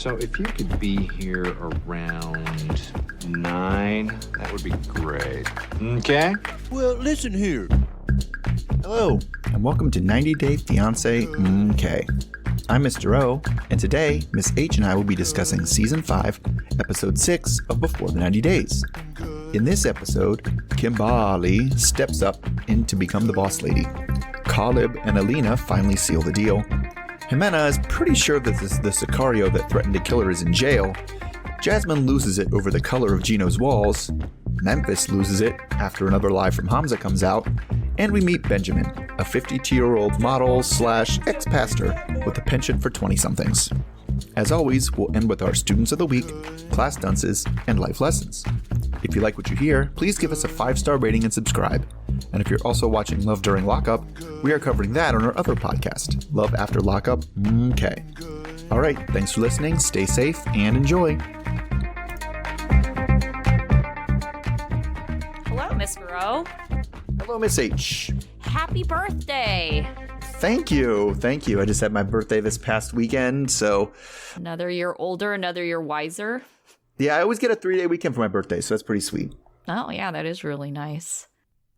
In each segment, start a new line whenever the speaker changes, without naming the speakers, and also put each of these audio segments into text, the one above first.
So if you could be here around 9, that would be great. Okay?
Well, listen here.
Hello, and welcome to 90 Day Fiancé MK. I'm Mr. O, and today, Miss H and I will be discussing Season 5, Episode 6 of Before the 90 Days. In this episode, Kimberly steps up in to become the boss lady. Caleb and Alina finally seal the deal. Ximena is pretty sure that the Sicario that threatened to kill her is in jail. Jasmine loses it over the color of Gino's walls. Memphis loses it after another lie from Hamza comes out. And we meet Benjamin, a 52-year-old model / ex-pastor with a penchant for 20-somethings. As always, we'll end with our Students of the Week, Class Dunces, and Life Lessons. If you like what you hear, please give us a 5-star rating and subscribe. And if you're also watching Love During Lockup, we are covering that on our other podcast, Love After Lockup MK. All right, thanks for listening, stay safe, and enjoy.
Hello, Mr. O.
Hello, Miss H.
Happy birthday.
Thank you. I just had my birthday this past weekend, so...
Another year older, another year wiser.
Yeah, I always get a 3-day weekend for my birthday, so that's pretty sweet.
Oh, yeah, that is really nice.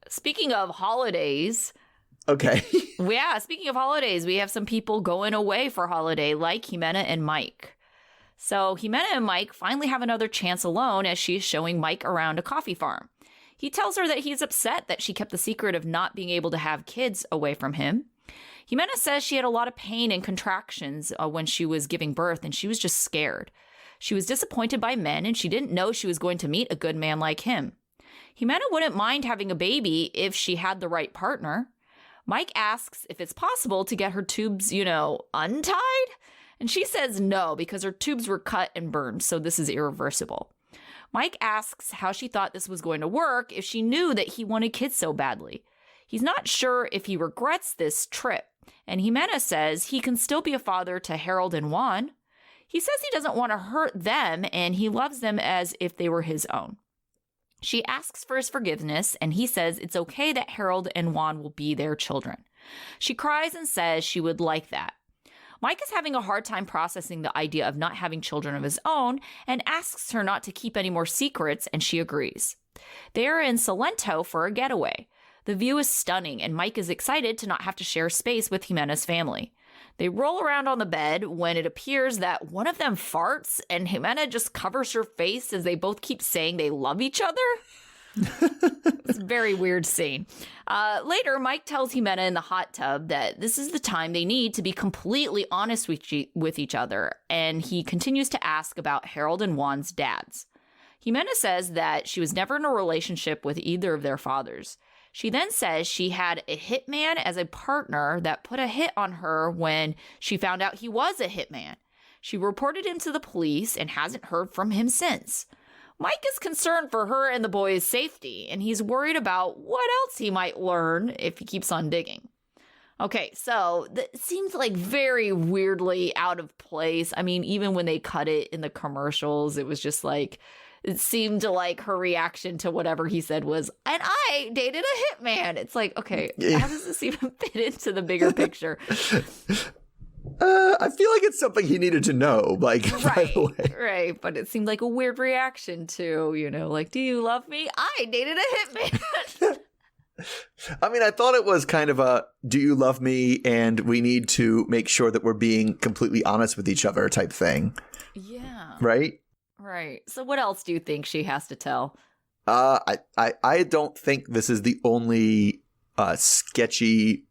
Speaking of holidays...
Okay.
Yeah, speaking of holidays, we have some people going away for holiday, like Ximena and Mike. So Ximena and Mike finally have another chance alone as she is showing Mike around a coffee farm. He tells her that he's upset that she kept the secret of not being able to have kids away from him. Ximena says she had a lot of pain and contractions when she was giving birth, and she was just scared. She was disappointed by men, and she didn't know she was going to meet a good man like him. Ximena wouldn't mind having a baby if she had the right partner. Mike asks if it's possible to get her tubes, untied? And she says no, because her tubes were cut and burned, so this is irreversible. Mike asks how she thought this was going to work if she knew that he wanted kids so badly. He's not sure if he regrets this trip, and Ximena says he can still be a father to Harold and Juan. He says he doesn't want to hurt them, and he loves them as if they were his own. She asks for his forgiveness, and he says it's okay that Harold and Juan will be their children. She cries and says she would like that. Mike is having a hard time processing the idea of not having children of his own and asks her not to keep any more secrets, and she agrees. They are in Salento for a getaway. The view is stunning, and Mike is excited to not have to share space with Ximena's family. They roll around on the bed when it appears that one of them farts, and Ximena just covers her face as they both keep saying they love each other. It's a very weird scene. Later, Mike tells Ximena in the hot tub that this is the time they need to be completely honest with each other, and he continues to ask about Harold and Juan's dads. Ximena says that she was never in a relationship with either of their fathers. She then says she had a hitman as a partner that put a hit on her when she found out he was a hitman. She reported him to the police and hasn't heard from him since. Mike is concerned for her and the boy's safety, and he's worried about what else he might learn if he keeps on digging. Okay, so it seems like very weirdly out of place. I mean, even when they cut it in the commercials, it was just like, it seemed like her reaction to whatever he said was, and I dated a hitman. It's like, okay, how does this even fit into the bigger picture?
I feel like it's something he needed to know, right away.
Right, but it seemed like a weird reaction to, like, do you love me? I dated a hitman.
I mean, I thought it was kind of a, do you love me, and we need to make sure that we're being completely honest with each other type thing.
Yeah.
Right?
Right. So what else do you think she has to tell?
I don't think this is the only sketchy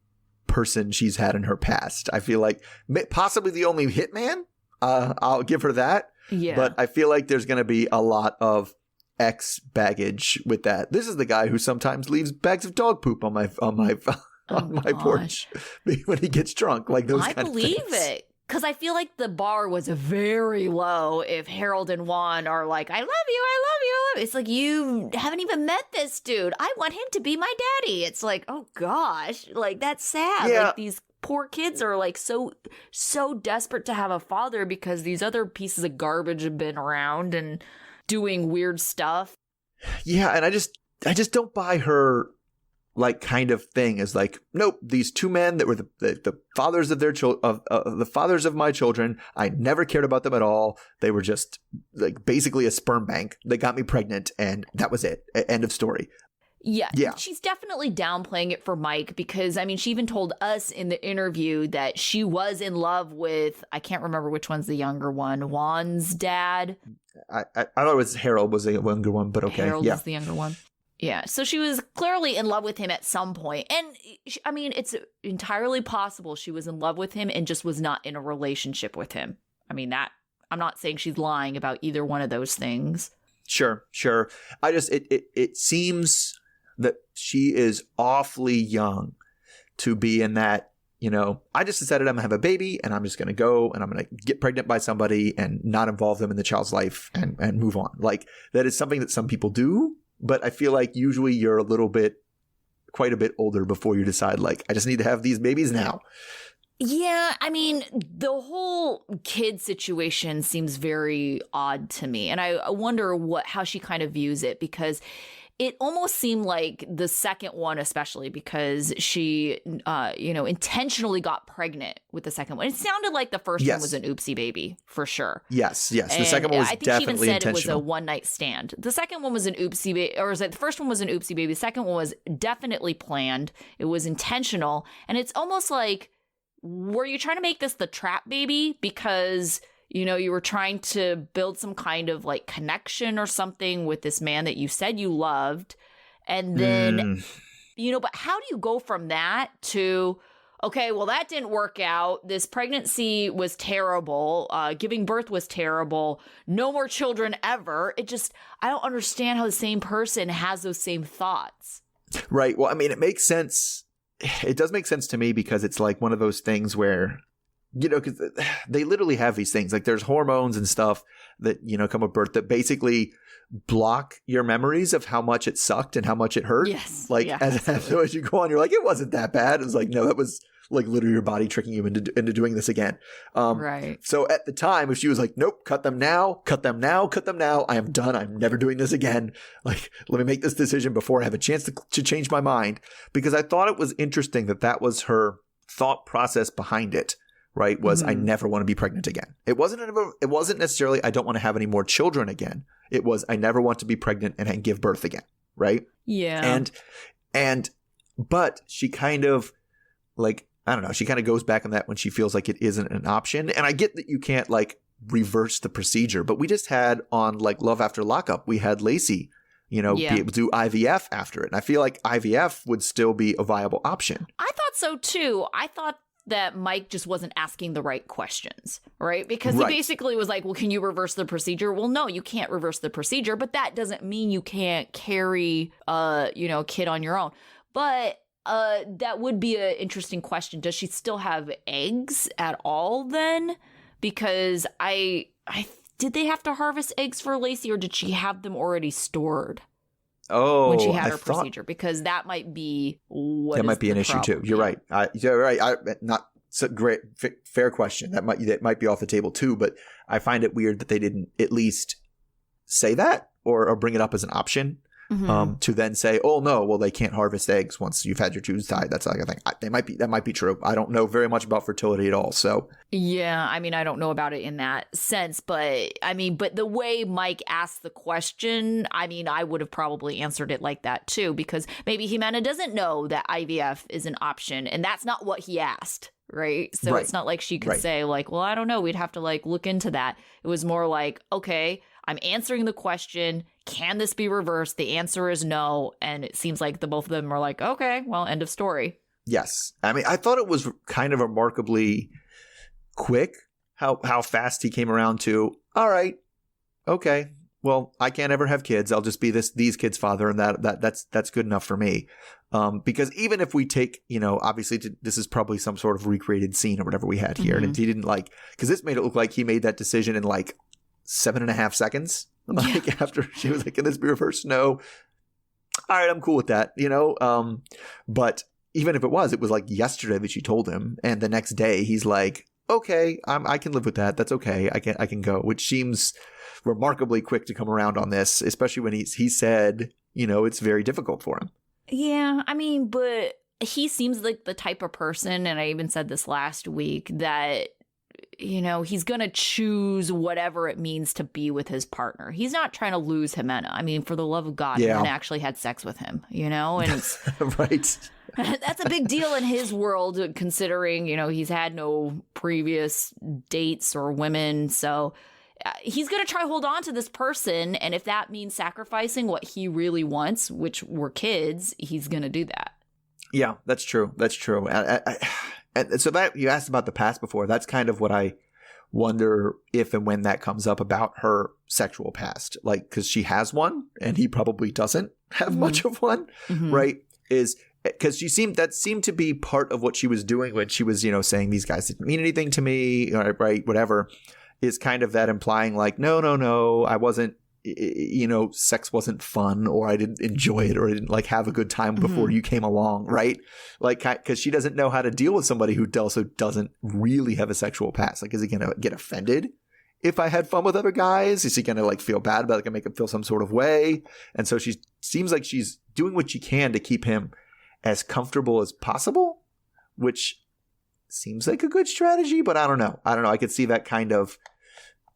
person she's had in her past. I feel like possibly the only hitman. I'll give her that.
Yeah.
But I feel like there's going to be a lot of X baggage with that. This is the guy who sometimes leaves bags of dog poop on my porch when he gets drunk. Like those kind of things. I believe it.
Because I feel like the bar was very low if Harold and Juan are like, I love you, I love you, I love you. It's like, you haven't even met this dude. I want him to be my daddy. It's like, oh gosh, like that's sad.
Yeah.
Like these poor kids are like so desperate to have a father because these other pieces of garbage have been around and doing weird stuff.
Yeah, and I just don't buy her like kind of thing is like, nope, these two men that were the fathers of their the fathers of my children, I never cared about them at all. They were just like basically a sperm bank. They got me pregnant and that was it. End of story.
Yeah,
Yeah.
She's definitely downplaying it for Mike because, I mean, she even told us in the interview that she was in love with, I can't remember which one's the younger one, Juan's dad.
I thought it was Harold was the younger one, but okay.
Harold
yeah.
was the younger one. Yeah, so she was clearly in love with him at some point. And, I mean, it's entirely possible she was in love with him and just was not in a relationship with him. I mean, I'm not saying she's lying about either one of those things.
Sure. I just, it seems that she is awfully young to be in that, I just decided I'm going to have a baby and I'm just going to go and I'm going to get pregnant by somebody and not involve them in the child's life and move on. Like that is something that some people do. But I feel like usually you're quite a bit older before you decide, like, I just need to have these babies now.
Yeah, I mean, the whole kid situation seems very odd to me. And I wonder how she kind of views it, because it almost seemed like the second one, especially because she, intentionally got pregnant with the second one. It sounded like the first one was an oopsie baby, for sure.
Yes. The second one was definitely intentional. I think she even said it was
a one-night stand. The second one was an oopsie baby, or the first one was an oopsie baby. The second one was definitely planned. It was intentional. And it's almost like, were you trying to make this the trap baby because you were trying to build some kind of like connection or something with this man that you said you loved. And then, but how do you go from that to, okay, well, that didn't work out. This pregnancy was terrible. Giving birth was terrible. No more children ever. I don't understand how the same person has those same thoughts.
Right. Well, I mean, it makes sense. It does make sense to me because it's like one of those things where, because they literally have these things like there's hormones and stuff that, come with birth that basically block your memories of how much it sucked and how much it hurt.
Yes.
Like as you go on, you're like, it wasn't that bad. It's like, no, that was like literally your body tricking you into doing this again.
Right.
So at the time, if she was like, nope, cut them now. I am done. I'm never doing this again. Like, let me make this decision before I have a chance to change my mind. Because I thought it was interesting that was her thought process behind it. Right, was I never want to be pregnant again. It wasn't necessarily I don't want to have any more children again. It was I never want to be pregnant and give birth again. Right.
Yeah.
But she kind of like, I don't know, she kind of goes back on that when she feels like it isn't an option. And I get that you can't like reverse the procedure, but we just had on like Love After Lockup, we had Lacey, be able to do IVF after it. And I feel like IVF would still be a viable option.
I thought so too. I thought that Mike just wasn't asking the right questions, right? Because he basically was like, well, can you reverse the procedure? Well, no, you can't reverse the procedure, but that doesn't mean you can't carry, a kid on your own. But that would be an interesting question. Does she still have eggs at all then? Because did they have to harvest eggs for Lacey or did she have them already stored?
Oh,
when she had her procedure, because that might be
an issue too. You're right. You're right. Not so great, fair question. That might be off the table too. But I find it weird that they didn't at least say that or bring it up as an option. To then say, oh no, well they can't harvest eggs once you've had your tubes tied. That's like I think that might be true. I don't know very much about fertility at all. So
yeah, I mean I don't know about it in that sense, but the way Mike asked the question, I mean I would have probably answered it like that too, because maybe Ximena doesn't know that IVF is an option, and that's not what he asked. Right. So it's not like she could say like, well, I don't know. We'd have to like look into that. It was more like, OK, I'm answering the question. Can this be reversed? The answer is no. And it seems like the both of them are like, OK, well, end of story.
Yes. I mean, I thought it was kind of remarkably quick how fast he came around to. All right. OK, well, I can't ever have kids. I'll just be these kids' father. And that's good enough for me. Because even if we take, obviously this is probably some sort of recreated scene or whatever we had here. And he didn't because this made it look like he made that decision in like 7.5 seconds. Like after she was like, can this be reversed? No. All right, I'm cool with that, but even if it was like yesterday that she told him. And the next day he's like, okay, I can live with that. That's okay. I can go, which seems remarkably quick to come around on this, especially when he said, it's very difficult for him.
Yeah, I mean, but he seems like the type of person, and I even said this last week, that, he's going to choose whatever it means to be with his partner. He's not trying to lose Ximena. I mean, for the love of God,
Yeah.
Ximena actually had sex with him, and it's,
Right.
that's a big deal in his world, considering, he's had no previous dates or women. So he's going to try to hold on to this person. And if that means sacrificing what he really wants, which were kids, he's going to do that.
Yeah, that's true. That's true. And so that you asked about the past before. That's kind of what I wonder if and when that comes up about her sexual past. Like, because she has one and he probably doesn't have much of one, right? Is because that seemed to be part of what she was doing when she was, saying these guys didn't mean anything to me, right? Whatever. Is kind of that implying like, no, I wasn't, sex wasn't fun, or I didn't enjoy it, or I didn't like have a good time before you came along, right? Like, because she doesn't know how to deal with somebody who also doesn't really have a sexual past. Like, is he going to get offended if I had fun with other guys? Is he going to like feel bad about it, like make him feel some sort of way? And so she seems like she's doing what she can to keep him as comfortable as possible, which seems like a good strategy, but I don't know. I could see that kind of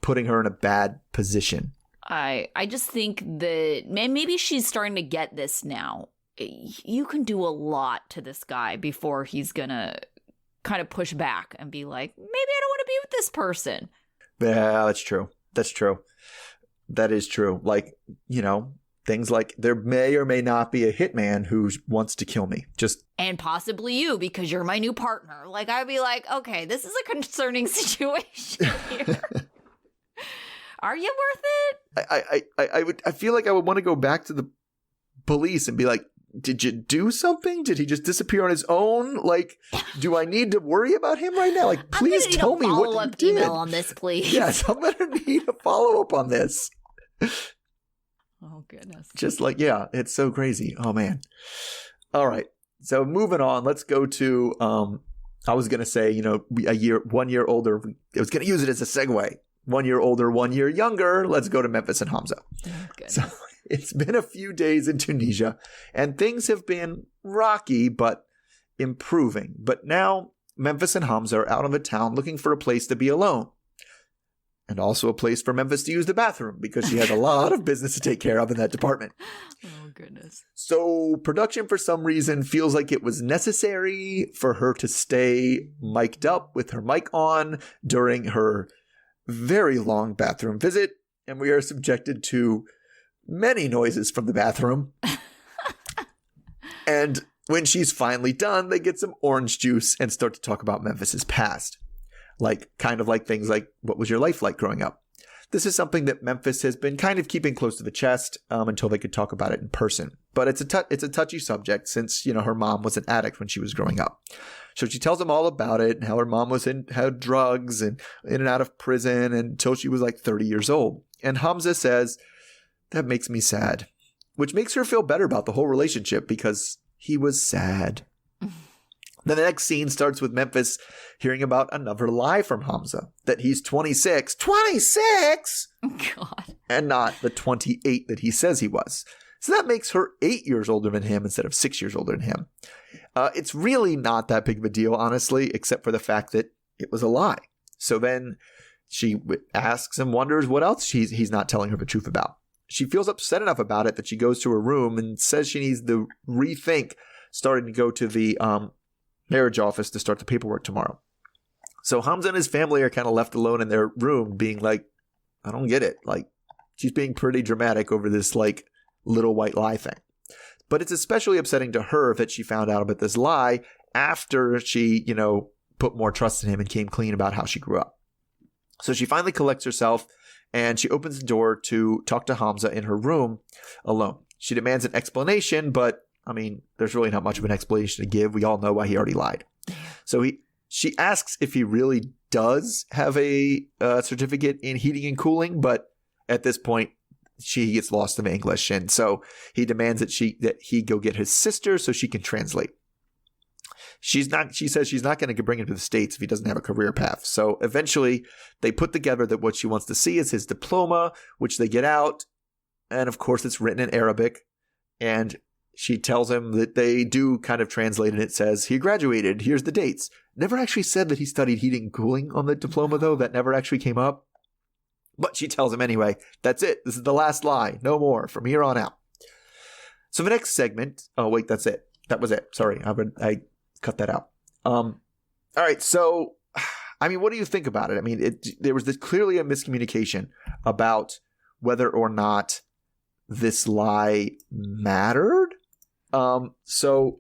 putting her in a bad position.
I just think that maybe she's starting to get this now. You can do a lot to this guy before he's going to kind of push back and be like, maybe I don't want to be with this person.
Yeah, that's true. That is true. Like, things like there may or may not be a hitman who wants to kill me.
And possibly you, because you're my new partner. Like, I'd be like, okay, this is a concerning situation here. Are you worth
it? I feel like I would want to go back to the police and be like, did you do something? Did he just disappear on his own? Like, do I need to worry about him right now? Like, please tell me what you did.
Email on this, please.
Yes, I'm going to need a follow-up on this.
Oh, goodness.
Just like, yeah, it's so crazy. Oh, man. All right. So moving on, let's go to, I was going to say, 1 year older. I was going to use it as a segue. 1 year older, 1 year younger. Let's go to Memphis and Hamza.
Oh, goodness.
So it's been a few days in Tunisia, and things have been rocky, but improving. But now Memphis and Hamza are out of a town looking for a place to be alone. And also a place for Memphis to use the bathroom, because she has a lot of business to take care of in that department.
Oh, goodness.
So production, for some reason, feels like it was necessary for her to stay mic'd up with her mic on during her very long bathroom visit. And we are subjected to many noises from the bathroom. And when she's finally done, they get some orange juice and start to talk about Memphis's past. Like, kind of like things like, what was your life like growing up? This is something that Memphis has been kind of keeping close to the chest until they could talk about it in person. But it's a touchy subject since, her mom was an addict when she was growing up. So she tells them all about it and how her mom had drugs and in and out of prison until she was like 30 years old. And Hamza says, that makes me sad, which makes her feel better about the whole relationship because he was sad. Then the next scene starts with Memphis hearing about another lie from Hamza, that he's 26. 26?
God.
And not the 28 that he says he was. So that makes her 8 years older than him instead of 6 years older than him. It's really not that big of a deal, honestly, except for the fact that it was a lie. So then she asks and wonders what else he's not telling her the truth about. She feels upset enough about it that she goes to her room and says she needs to rethink starting to go to the marriage office to start the paperwork tomorrow. So Hamza and his family are kind of left alone in their room being like, I don't get it. Like, she's being pretty dramatic over this like little white lie thing. But it's especially upsetting to her that she found out about this lie after she, put more trust in him and came clean about how she grew up. So she finally collects herself and she opens the door to talk to Hamza in her room alone. She demands an explanation, but there's really not much of an explanation to give. We all know why he already lied. So she asks if he really does have a certificate in heating and cooling, but at this point, she gets lost in English. And so he demands that he go get his sister so she can translate. She says she's not going to bring him to the States if he doesn't have a career path. So eventually they put together that what she wants to see is his diploma, which they get out. And of course, it's written in Arabic. And she tells him that they do kind of translate, and it says he graduated. Here's the dates. Never actually said that he studied heating and cooling on the diploma, though. That never actually came up. But she tells him anyway, that's it. This is the last lie. No more from here on out. So the next segment. Oh, wait, that's it. That was it. Sorry. I cut that out. All right. So, I mean, what do you think about it? I mean, there was clearly a miscommunication about whether or not this lie mattered. So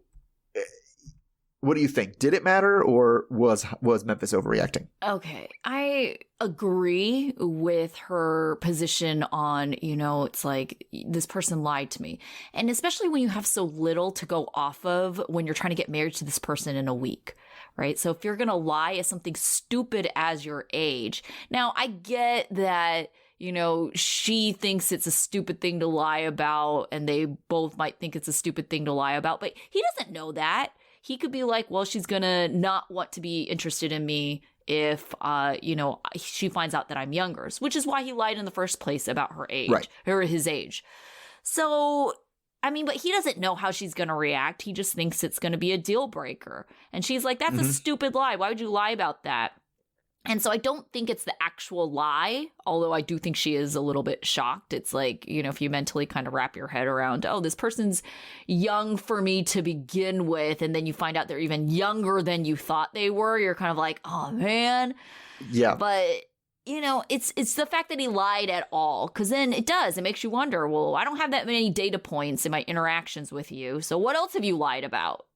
what do you think? Did it matter, or was Memphis overreacting?
Okay. I agree with her position on, it's like this person lied to me. And especially when you have so little to go off of when you're trying to get married to this person in a week, right? So if you're going to lie as something stupid as your age. Now, I get that, she thinks it's a stupid thing to lie about, and they both might think it's a stupid thing to lie about, but he doesn't know that. He could be like, well, she's going to not want to be interested in me if, she finds out that I'm younger, which is why he lied in the first place about her age,
right,
or his age. So, I mean, but he doesn't know how she's going to react. He just thinks it's going to be a deal breaker. And she's like, that's a stupid lie. Why would you lie about that? And so I don't think it's the actual lie, although I do think she is a little bit shocked. It's like, if you mentally kind of wrap your head around, oh, this person's young for me to begin with, and then you find out they're even younger than you thought they were, you're kind of like, oh, man.
Yeah.
But, it's the fact that he lied at all, because then it makes you wonder, well, I don't have that many data points in my interactions with you, so what else have you lied about?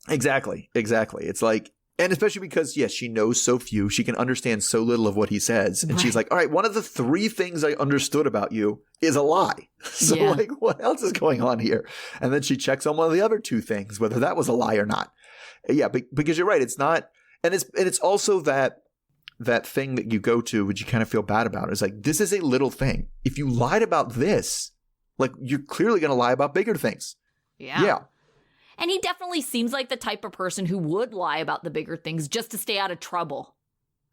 Exactly. It's like, and especially because, yes, she knows so few. She can understand so little of what he says. And she's like, all right, one of the 3 things I understood about you is a lie. So, like, what else is going on here? And then she checks on one of the other 2 things, whether that was a lie or not. Yeah, because you're right. It's not. And it's also that thing that you go to, which you kind of feel bad about. It's like, this is a little thing. If you lied about this, like, you're clearly going to lie about bigger things. Yeah.
And he definitely seems like the type of person who would lie about the bigger things just to stay out of trouble.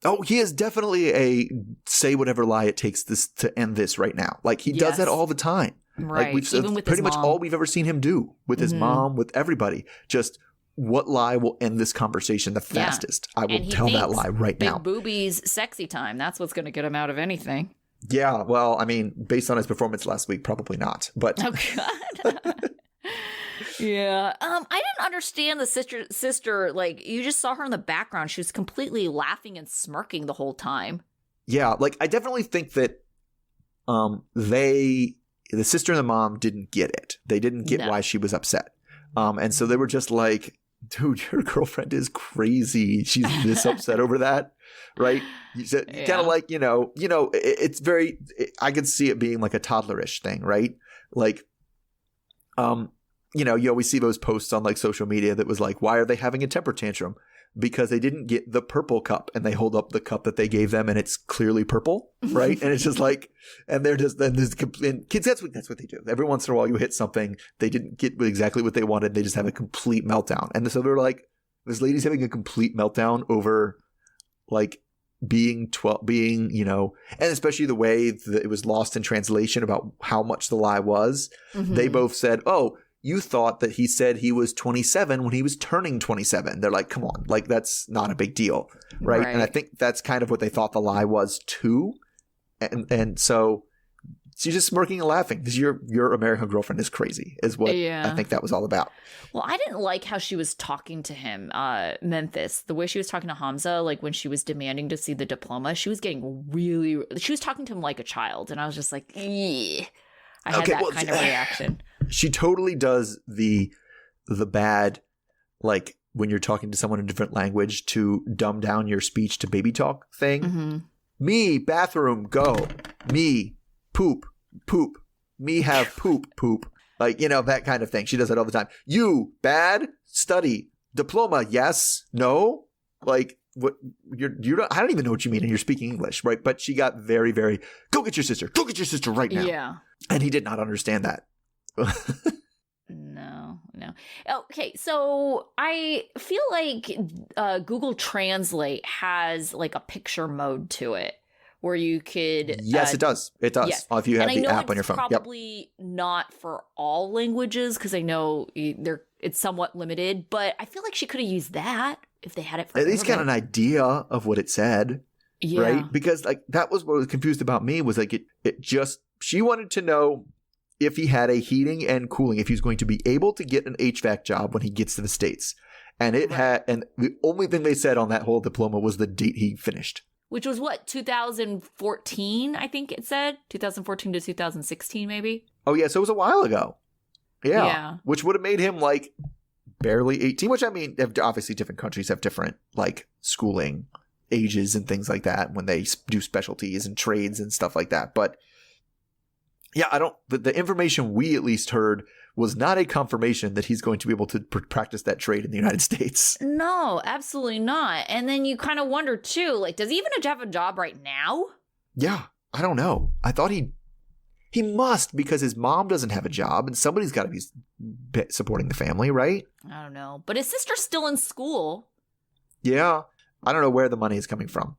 Oh, he is definitely a say whatever lie it takes this to end this right now. Like, he does that all the time.
Right.
Like,
even with
pretty
his
much
mom.
all we've ever seen him do with his mom, with everybody. Just what lie will end this conversation the fastest? I will tell that lie right now.
Big boobies, sexy time. That's what's going to get him out of anything.
Yeah. Well, I mean, based on his performance last week, probably not. But
oh God. Yeah. I didn't understand the sister. Like, you just saw her in the background. She was completely laughing and smirking the whole time.
Yeah. Like, I definitely think that the sister and the mom didn't get it. They didn't get why she was upset. And so they were just like, dude, your girlfriend is crazy. She's this upset over that. Right. Kind of like, it's very, I could see it being like a toddlerish thing. Right. Like, you always see those posts on like social media that was like, why are they having a temper tantrum? Because they didn't get the purple cup, and they hold up the cup that they gave them and it's clearly purple. Right. And it's just like, and they're just, and kids, that's what they do. Every once in a while you hit something, they didn't get exactly what they wanted. They just have a complete meltdown. And so they're like, this lady's having a complete meltdown over like being, and especially the way that it was lost in translation about how much the lie was. They both said, oh, you thought that he said he was 27 when he was turning 27. They're like, come on, like, that's not a big deal. Right. And I think that's kind of what they thought the lie was too. And so she's just smirking and laughing because your American girlfriend is crazy is what I think that was all about.
Well, I didn't like how she was talking to him, Memphis, the way she was talking to Hamza, like when she was demanding to see the diploma, she was talking to him like a child. And I was just like, I had that kind of reaction.
She totally does the bad, like when you're talking to someone in a different language, to dumb down your speech to baby talk thing. Me, bathroom, go. Me, poop. Me have poop. Like, that kind of thing. She does that all the time. You, bad, study, diploma, yes, no. Like, what I don't even know what you mean, and you're speaking English, right? But she got very, very, go get your sister right now.
Yeah.
And he did not understand that.
No. Okay, so I feel like Google Translate has like a picture mode to it where you could.
Yes, it does. It does.
Yes.
If you have
and
the app on your phone.
Probably not for all languages because I know it's somewhat limited. But I feel like she could have used that if they had it for
At least got an idea of what it said.
Yeah.
Right? Because like that was what was confused about me was like it just she wanted to know if he had a heating and cooling, if he was going to be able to get an HVAC job when he gets to the States. And it had, and the only thing they said on that whole diploma was the date he finished.
Which was what, 2014, I think it said? 2014 to 2016, maybe?
Oh, yeah. So it was a while ago.
Yeah.
Which would have made him like barely 18, which I mean, obviously different countries have different like schooling ages and things like that when they do specialties and trades and stuff like that. But yeah, the information we at least heard was not a confirmation that he's going to be able to practice that trade in the United States.
No, absolutely not. And then you kind of wonder too, like, does he even have a job right now?
Yeah, I don't know. I thought he must because his mom doesn't have a job and somebody's got to be supporting the family, right?
I don't know. But his sister's still in school.
Yeah. I don't know where the money is coming from.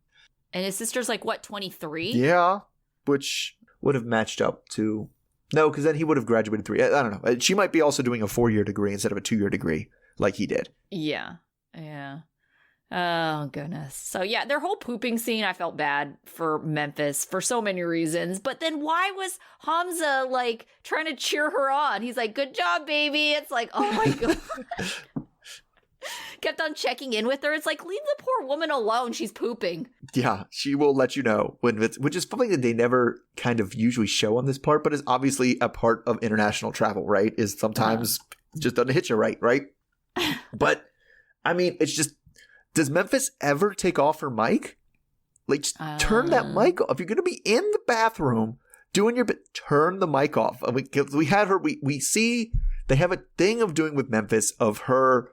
And his sister's like, what, 23?
Yeah, which would have matched up to... No, because then he would have graduated 3. I don't know. She might be also doing a 4-year degree instead of a 2-year degree like he did.
Yeah. Yeah. Oh, goodness. So, yeah, their whole pooping scene, I felt bad for Memphis for so many reasons. But then why was Hamza, like, trying to cheer her on? He's like, good job, baby. It's like, oh, my God. Kept on checking in with her. It's like, leave the poor woman alone. She's pooping.
Yeah, she will let you know when it's, which is something that they never kind of usually show on this part, but is obviously a part of international travel, right? Is sometimes just doesn't hit you right? But I mean, it's just, does Memphis ever take off her mic? Like, just turn that mic off. If you're going to be in the bathroom doing your bit, turn the mic off. I mean, we had her. We see they have a thing of doing with Memphis of her.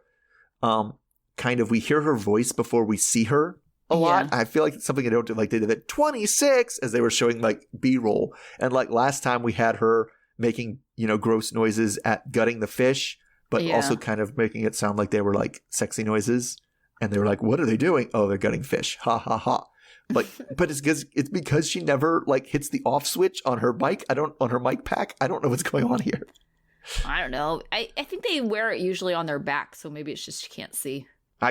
Kind of, we hear her voice before we see her a lot. I feel like it's something they don't do. Like they did at 26 as they were showing like B-roll. And like last time we had her making, gross noises at gutting the fish, but also kind of making it sound like they were like sexy noises. And they were like, what are they doing? Oh, they're gutting fish. Ha ha ha. But it's because she never like hits the off switch on her mic. On her mic pack. I don't know what's going on here.
I don't know. I think they wear it usually on their back, so maybe it's just she can't see.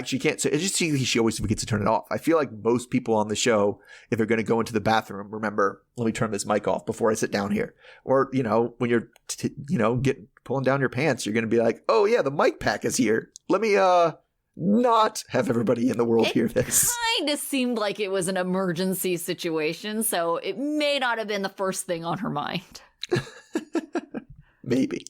She can't. So it's just she always forgets to turn it off. I feel like most people on the show, if they're going to go into the bathroom, remember, let me turn this mic off before I sit down here. Or, when you're, pulling down your pants, you're going to be like, oh yeah, the mic pack is here. Let me not have everybody in the world hear this.
It kind of seemed like it was an emergency situation, so it may not have been the first thing on her mind.
Maybe.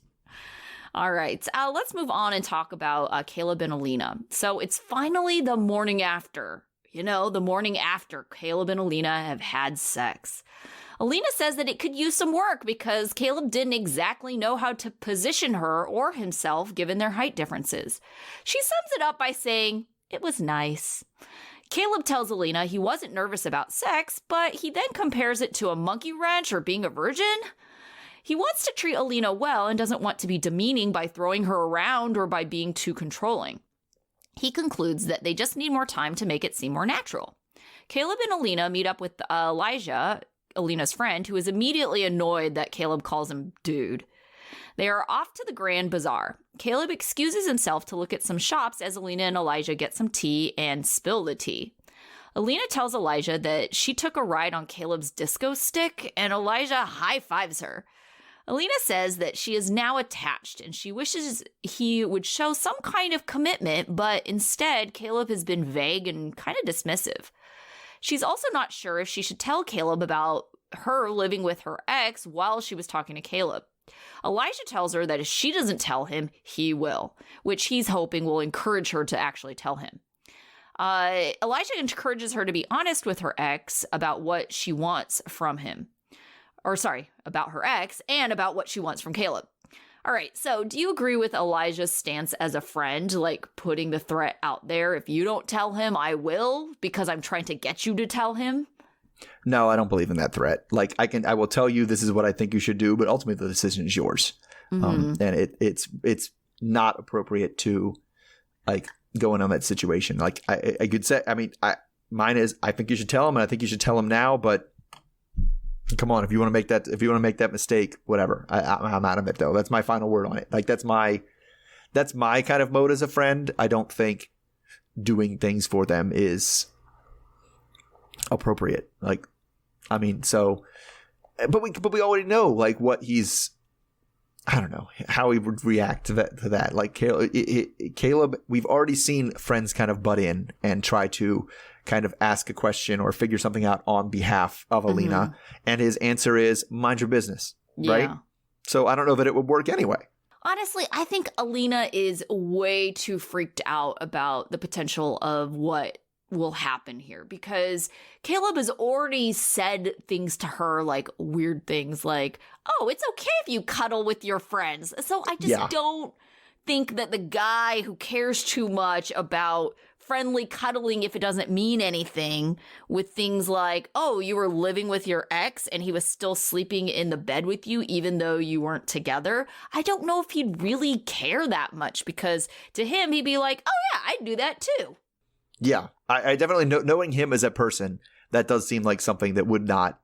All right, let's move on and talk about Caleb and Alina. So it's finally the morning after. The morning after Caleb and Alina have had sex. Alina says that it could use some work because Caleb didn't exactly know how to position her or himself given their height differences. She sums it up by saying, it was nice. Caleb tells Alina he wasn't nervous about sex, but he then compares it to a monkey wrench or being a virgin. He wants to treat Alina well and doesn't want to be demeaning by throwing her around or by being too controlling. He concludes that they just need more time to make it seem more natural. Caleb and Alina meet up with Elijah, Alina's friend, who is immediately annoyed that Caleb calls him dude. They are off to the Grand Bazaar. Caleb excuses himself to look at some shops as Alina and Elijah get some tea and spill the tea. Alina tells Elijah that she took a ride on Caleb's disco stick, and Elijah high-fives her. Alina says that she is now attached and she wishes he would show some kind of commitment, but instead Caleb has been vague and kind of dismissive. She's also not sure if she should tell Caleb about her living with her ex while she was talking to Caleb. Elijah tells her that if she doesn't tell him, he will, which he's hoping will encourage her to actually tell him. Elijah encourages her to be honest with her ex about what she wants from him. About her ex and about what she wants from Caleb. All right, so do you agree with Elijah's stance as a friend, like putting the threat out there? If you don't tell him, I will, because I'm trying to get you to tell him?
No, I don't believe in that threat. Like, I will tell you this is what I think you should do, but ultimately the decision is yours. And it's not appropriate to like go in on that situation. Like I could say, mine is I think you should tell him, and I think you should tell him now, but Come on, if you want to make that mistake, whatever. I'm out of it though. That's my final word on it. Like that's my kind of mode as a friend. I don't think doing things for them is appropriate. Like, I mean, so, but we already know like what he's. I don't know how he would react to that. Like Caleb, we've already seen friends kind of butt in and try to kind of ask a question or figure something out on behalf of Alina. And his answer is mind your business. Right. So I don't know that it would work anyway.
Honestly, I think Alina is way too freaked out about the potential of what will happen here because Caleb has already said things to her, like weird things like, oh, it's okay if you cuddle with your friends. So I just don't think that the guy who cares too much about friendly cuddling, if it doesn't mean anything, with things like, oh, you were living with your ex and he was still sleeping in the bed with you even though you weren't together. I don't know if he'd really care that much because to him, he'd be like, oh yeah, I'd do that too.
Yeah, I definitely knowing him as a person, that does seem like something that would not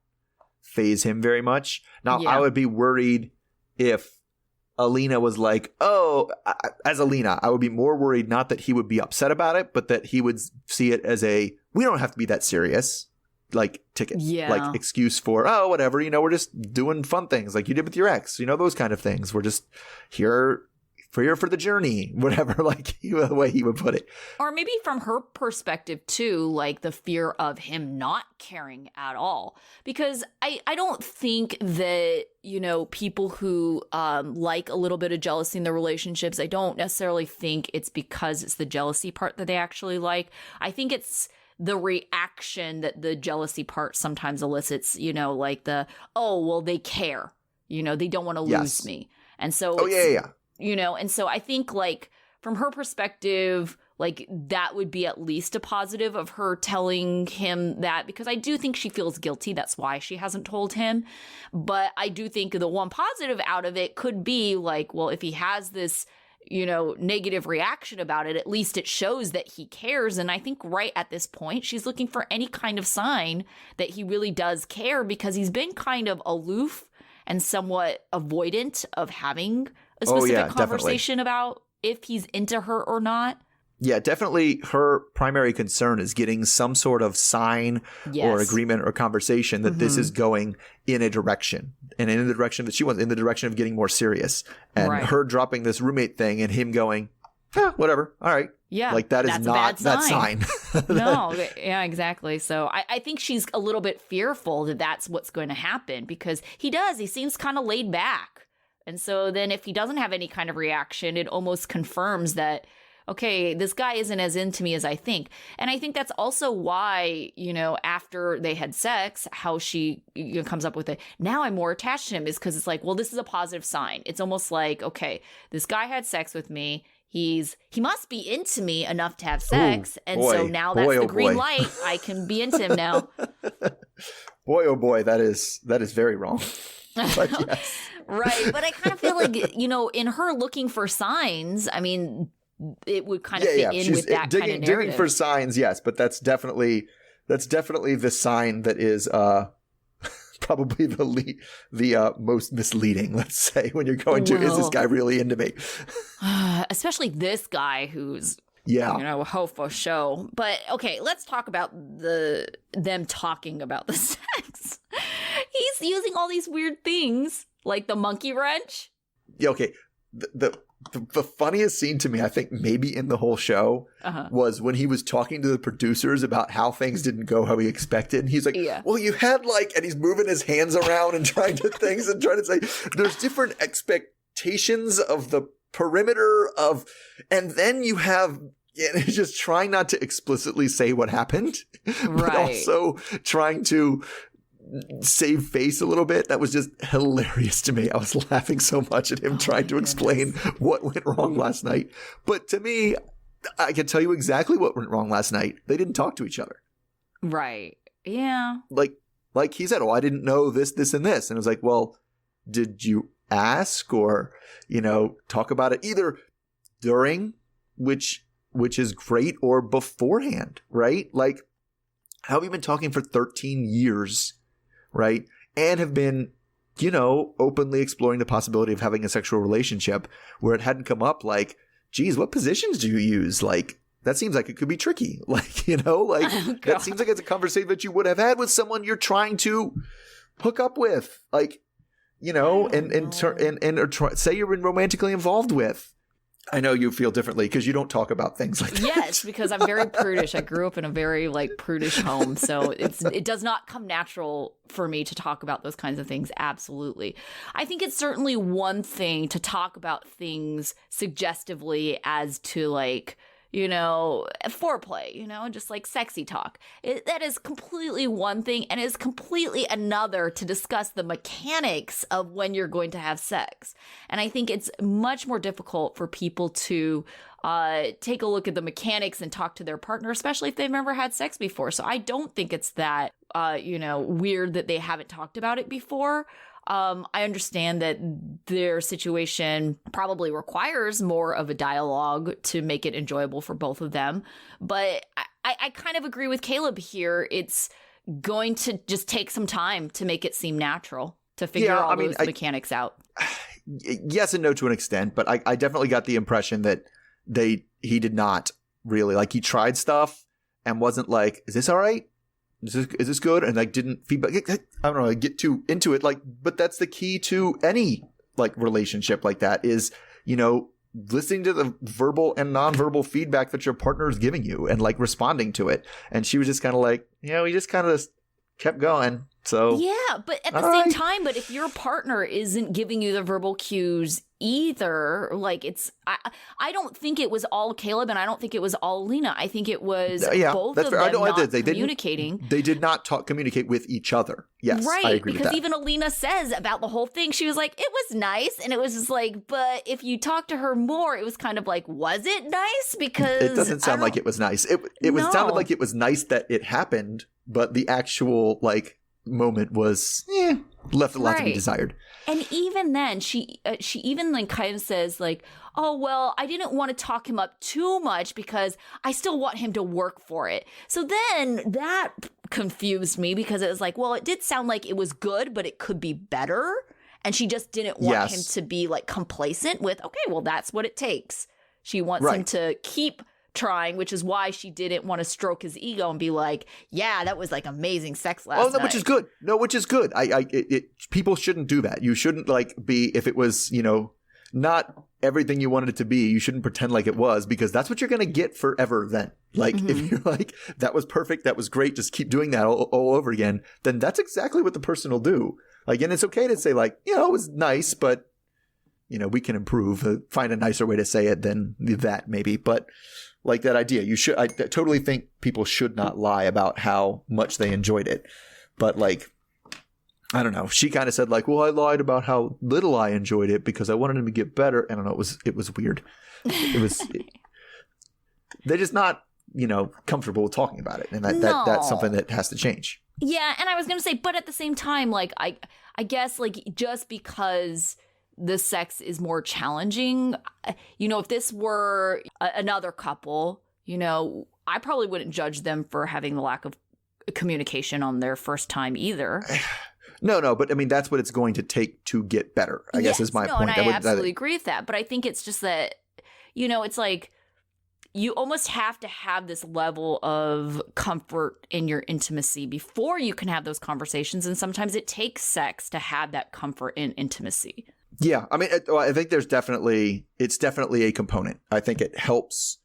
faze him very much. Now, I would be worried if Alina was like, oh, as Alina, I would be more worried not that he would be upset about it, but that he would see it as we don't have to be that serious, like ticket, like excuse for, oh, whatever, we're just doing fun things like you did with your ex, those kind of things. We're just here for the journey, whatever, like the way he would put it.
Or maybe from her perspective too, like the fear of him not caring at all. Because I don't think that, people who like a little bit of jealousy in their relationships, I don't necessarily think it's because it's the jealousy part that they actually like. I think it's the reaction that the jealousy part sometimes elicits, like oh, well, they care, they don't want to lose me. And so and so I think like from her perspective, like that would be at least a positive of her telling him that, because I do think she feels guilty. That's why she hasn't told him. But I do think the one positive out of it could be like, well, if he has this, negative reaction about it, at least it shows that he cares. And I think right at this point, she's looking for any kind of sign that he really does care, because he's been kind of aloof and somewhat avoidant of having a specific conversation about if he's into her or not.
Yeah, definitely her primary concern is getting some sort of sign or agreement or conversation that this is going in a direction, and in the direction that she wants, in the direction of getting more serious. And her dropping this roommate thing and him going, whatever, all right. Yeah, like that's not that sign.
No, yeah, exactly. So I think she's a little bit fearful that that's what's going to happen, because he seems kind of laid back. And so then if he doesn't have any kind of reaction, it almost confirms that, okay, this guy isn't as into me as I think. And I think that's also why, after they had sex, how she comes up with it, now I'm more attached to him, is because it's like, well, this is a positive sign. It's almost like, okay, this guy had sex with me. He must be into me enough to have sex. So now that's the green light. I can be into him now.
Boy, oh boy, that is very wrong. But yes.
Right. But I kind of feel like, in her looking for signs, I mean, it would kind of fit in with that kind of narrative.
Digging for signs, yes, but that's definitely the sign that is probably the most misleading, let's say, when you're going to, is this guy really into me?
Especially this guy who's ho for show. But okay, let's talk about them talking about the sex. He's using all these weird things, like the monkey wrench.
Yeah, okay. The funniest scene to me, I think, maybe in the whole show was when he was talking to the producers about how things didn't go how he expected. And he's like, well, you had and he's moving his hands around and trying to say, there's different expectations of the perimeter of, and then you have, and he's just trying not to explicitly say what happened, but also trying to save face a little bit. That was just hilarious to me. I was laughing so much at him trying to explain what went wrong last night. But to me, I can tell you exactly what went wrong last night. They didn't talk to each other.
Right. Yeah.
Like he said, I didn't know this, and this. And it was like, well, did you ask or, talk about it either during, which is great, or beforehand, right? Like, how have you been talking for 13 years? Right? and have been, openly exploring the possibility of having a sexual relationship where it hadn't come up like, geez, what positions do you use? Like, that seems like it could be tricky. Like, that seems like it's a conversation that you would have had with someone you're trying to hook up with. Like, say you're romantically involved with. I know you feel differently because you don't talk about things like that.
Yes, because I'm very prudish. I grew up in a very prudish home, so it does not come natural for me to talk about those kinds of things. Absolutely. I think it's certainly one thing to talk about things suggestively as to foreplay, just sexy talk. That is completely one thing, and is completely another to discuss the mechanics of when you're going to have sex. And I think it's much more difficult for people to take a look at the mechanics and talk to their partner, especially if they've never had sex before. So I don't think it's that, weird that they haven't talked about it before. I understand that their situation probably requires more of a dialogue to make it enjoyable for both of them. But I kind of agree with Caleb here. It's going to just take some time to make it seem natural, to figure those mechanics out.
Yes and no to an extent, but I definitely got the impression that he did not really, he tried stuff and wasn't like, is this all right? Is this good? And didn't feedback. I don't know. I get too into it. But that's the key to any relationship like that is, listening to the verbal and nonverbal feedback that your partner is giving you and responding to it. And she was just kind of we just kind of kept going. So
yeah, but at the same time, but if your partner isn't giving you the verbal cues either, I don't think it was all Caleb, and I don't think it was all Alina. I think it was both of them not communicating.
They did not communicate with each other. Yes,
right.
I agree with that.
Because even Alina says about the whole thing, she was like, it was nice, and it was just but if you talk to her more, it was kind of was it nice? Because
it doesn't sound like it was nice. It sounded like it was nice that it happened, but the actual moment was left a lot to be desired.
And even then, she even kind of says oh, well, I didn't want to talk him up too much because I still want him to work for it. So then that confused me because it was well, it did sound like it was good, but it could be better. And she just didn't want him to be complacent with, okay, well, that's what it takes. She wants him to keep trying, which is why she didn't want to stroke his ego and be yeah, that was amazing sex last night.
Which is good. No, which is good. People shouldn't do that. You shouldn't be, if it was, not everything you wanted it to be, you shouldn't pretend like it was, because that's what you're going to get forever then. If you're that was perfect, that was great, just keep doing that all over again, then that's exactly what the person will do. And it's okay to say it was nice, but we can improve, find a nicer way to say it than that maybe. But that idea, I totally think people should not lie about how much they enjoyed it. But I don't know. She kind of said well, I lied about how little I enjoyed it because I wanted him to get better. I don't know. It was weird. They're just not, comfortable with talking about it. And that's something that has to change.
Yeah. And I was going to say, but at the same time, I guess just because the sex is more challenging, if this were another couple, I probably wouldn't judge them for having the lack of communication on their first time either.
No, but that's what it's going to take to get better, I guess is my point.
And I absolutely agree with that. But I think it's just that, it's you almost have to have this level of comfort in your intimacy before you can have those conversations. And sometimes it takes sex to have that comfort in intimacy.
Yeah, I think it's definitely a component. I think it helps.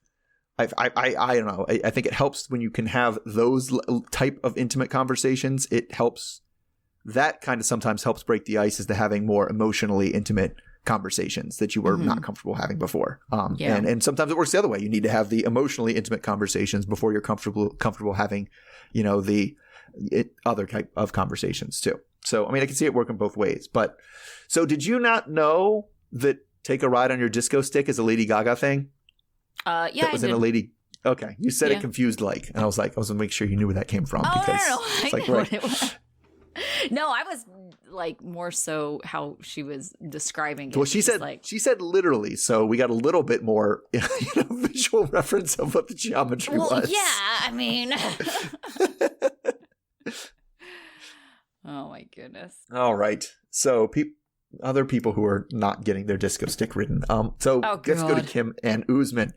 I don't know. I think it helps when you can have those type of intimate conversations. It helps. That kind of sometimes helps break the ice as to having more emotionally intimate conversations that you were not comfortable having before. And sometimes it works the other way. You need to have the emotionally intimate conversations before you're comfortable having, the other type of conversations too. So, I can see it working both ways. But so did you not know that Take a Ride on Your Disco Stick is a Lady Gaga thing?
Yeah,
that was in a lady. Okay. You said it confused and I was I was going to make sure you knew where that came from.
Oh,
because
no.
It's
I know what it was. No, I was more so how she was describing it.
Well, she said literally, so we got a little bit more visual reference of what the geometry was.
Yeah, Oh my goodness.
All right. So other people who are not getting their disco stick ridden. So let's go to Kim and Usman.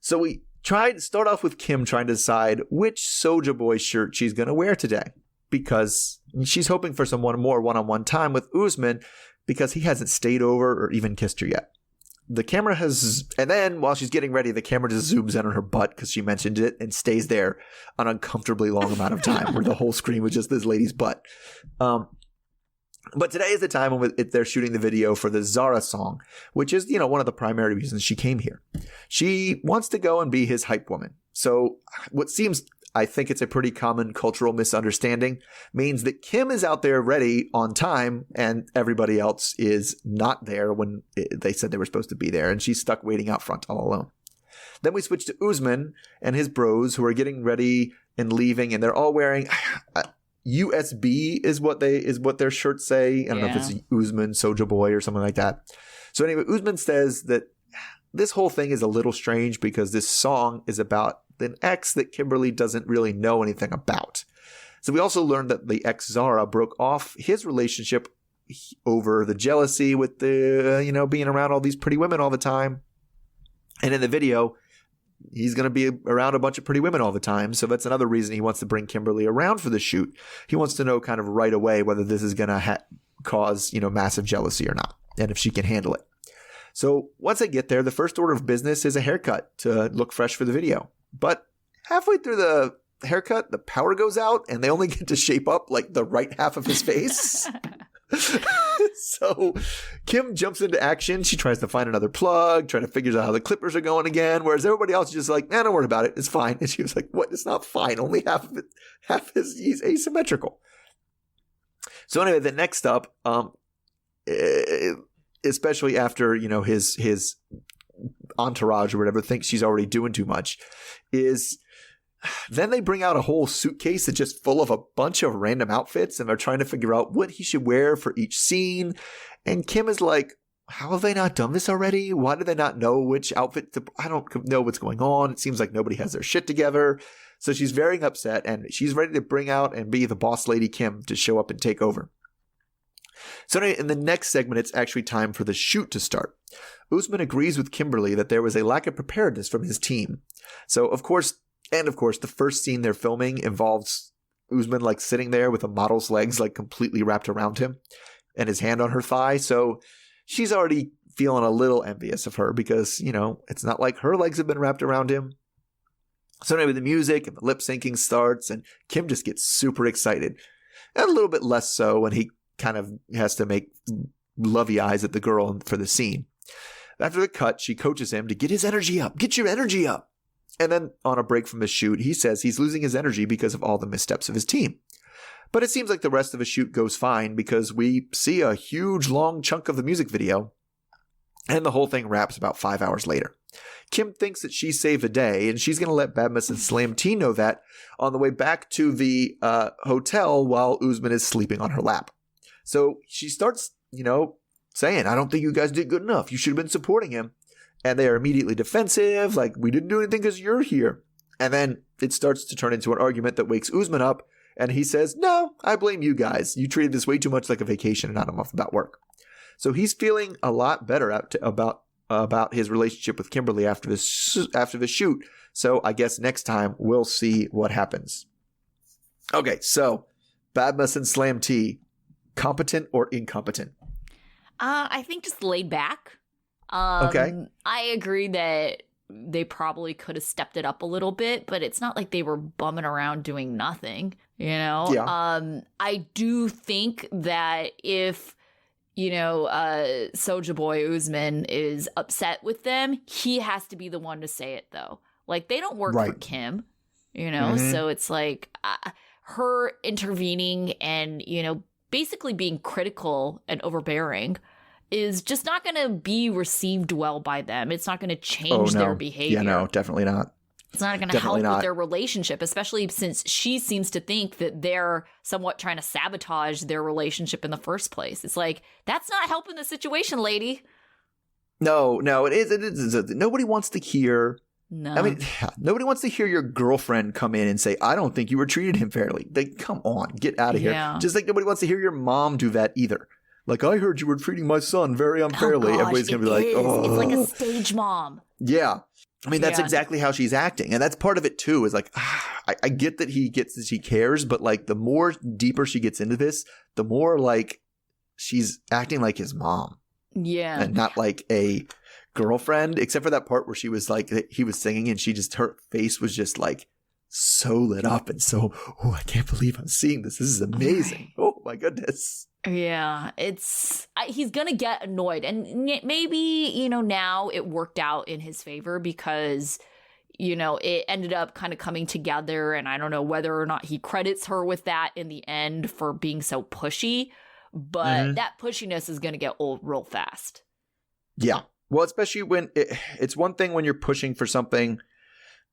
So we start off with Kim trying to decide which Soulja Boy shirt she's going to wear today, because she's hoping for some more one-on-one time with Usman because he hasn't stayed over or even kissed her yet. And then while she's getting ready, the camera just zooms in on her butt because she mentioned it and stays there an uncomfortably long amount of time where the whole screen was just this lady's butt. But today is the time when they're shooting the video for the Zara song, which is, one of the primary reasons she came here. She wants to go and be his hype woman. So I think it's a pretty common cultural misunderstanding, means that Kim is out there ready on time and everybody else is not there when they said they were supposed to be there, and she's stuck waiting out front all alone. Then we switch to Usman and his bros who are getting ready and leaving, and they're all wearing USB is what their shirts say. I don't know if it's Usman, Soulja Boy or something like that. So anyway, Usman says that this whole thing is a little strange because this song is about an ex that Kimberly doesn't really know anything about. So we also learned that the ex Zara broke off his relationship over the jealousy with the, being around all these pretty women all the time. And in the video, he's going to be around a bunch of pretty women all the time. So that's another reason he wants to bring Kimberly around for the shoot. He wants to know kind of right away whether this is going to cause, massive jealousy or not, and if she can handle it. So once I get there, the first order of business is a haircut to look fresh for the video. But halfway through the haircut, the power goes out and they only get to shape up like the right half of his face. So Kim jumps into action. She tries to find another plug, trying to figure out how the clippers are going again, whereas everybody else is just like, don't worry about it. It's fine. And she was like, what? It's not fine. Only half is asymmetrical. So anyway, the next up, especially after, his entourage or whatever thinks she's already doing too much, is then they bring out a whole suitcase that's just full of a bunch of random outfits, and they're trying to figure out what he should wear for each scene. And Kim is like, how have they not done this already? Why do they not know which outfit I don't know what's going on. It seems like nobody has their shit together. So she's very upset, and she's ready to bring out and be the boss lady Kim to show up and take over. So anyway, in the next segment, it's actually time for the shoot to start. Usman agrees with Kimberly that there was a lack of preparedness from his team. So of course, the first scene they're filming involves Usman sitting there with a model's legs completely wrapped around him and his hand on her thigh. So she's already feeling a little envious of her because, it's not like her legs have been wrapped around him. So anyway, the music and the lip syncing starts, and Kim just gets super excited. And a little bit less so when he kind of has to make lovey eyes at the girl for the scene. After the cut, she coaches him to get his energy up. Get your energy up. And then on a break from the shoot, he says he's losing his energy because of all the missteps of his team. But it seems like the rest of the shoot goes fine because we see a huge long chunk of the music video, and the whole thing wraps about 5 hours later. Kim thinks that she saved the day, and she's going to let Badmus and Slam T know that on the way back to the hotel while Usman is sleeping on her lap. So she starts, saying, I don't think you guys did good enough. You should have been supporting him. And they are immediately defensive, like, we didn't do anything because you're here. And then it starts to turn into an argument that wakes Usman up, and he says, no, I blame you guys. You treated this way too much like a vacation and not enough about work. So he's feeling a lot better about his relationship with Kimberly after the shoot. So I guess next time we'll see what happens. Okay, so Badmus and Slam T, competent or incompetent?
I think just laid back.
Okay.
I agree that they probably could have stepped it up a little bit, but it's not like they were bumming around doing nothing,
Yeah.
I do think that if, Soulja Boy Usman is upset with them, he has to be the one to say it, though. They don't work for Kim,
Mm-hmm.
So it's her intervening and, basically being critical and overbearing is just not going to be received well by them. It's not going to change their behavior.
Yeah, no, definitely not.
It's not going to help with their relationship, especially since she seems to think that they're somewhat trying to sabotage their relationship in the first place. It's that's not helping the situation, lady.
No, it is. Nobody wants to hear
No.
I mean, nobody wants to hear your girlfriend come in and say, I don't think you were treated him fairly. Like, come on, get out of here. Just like nobody wants to hear your mom do that either. Like, I heard you were treating my son very unfairly.
Oh gosh,
everybody's going to be like, oh.
It's like a stage mom.
Yeah. I mean, that's exactly how she's acting. And that's part of it, too, is like, I get that he cares, but like the more deeper she gets into this, the more like she's acting like his mom.
Yeah.
And not like a girlfriend, except for that part where she was like, he was singing and her face was just like so lit up and so, oh, I can't believe I'm seeing this. This is amazing.
Right.
Oh my goodness.
Yeah, he's going to get annoyed. And maybe, now it worked out in his favor because, it ended up kind of coming together. And I don't know whether or not he credits her with that in the end for being so pushy. But that pushiness is going to get old real fast. Yeah.
Well, especially when it's one thing when you're pushing for something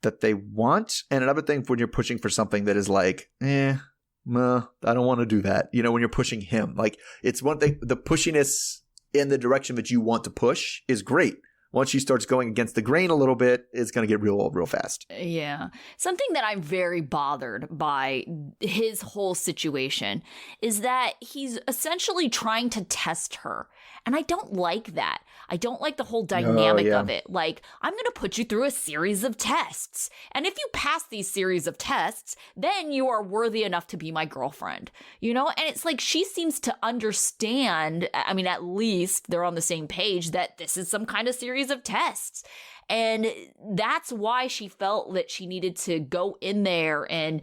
that they want, and another thing when you're pushing for something that is like, I don't want to do that. When you're pushing him, like it's one thing, the pushiness in the direction that you want to push is great. Once she starts going against the grain a little bit, it's going to get real fast.
Yeah. Something that I'm very bothered by his whole situation is that he's essentially trying to test her. And I don't like that. I don't like the whole dynamic of it. Like, I'm going to put you through a series of tests. And if you pass these series of tests, then you are worthy enough to be my girlfriend. And it's like she seems to understand, I mean, at least they're on the same page, that this is some kind of series of tests. And that's why she felt that she needed to go in there and,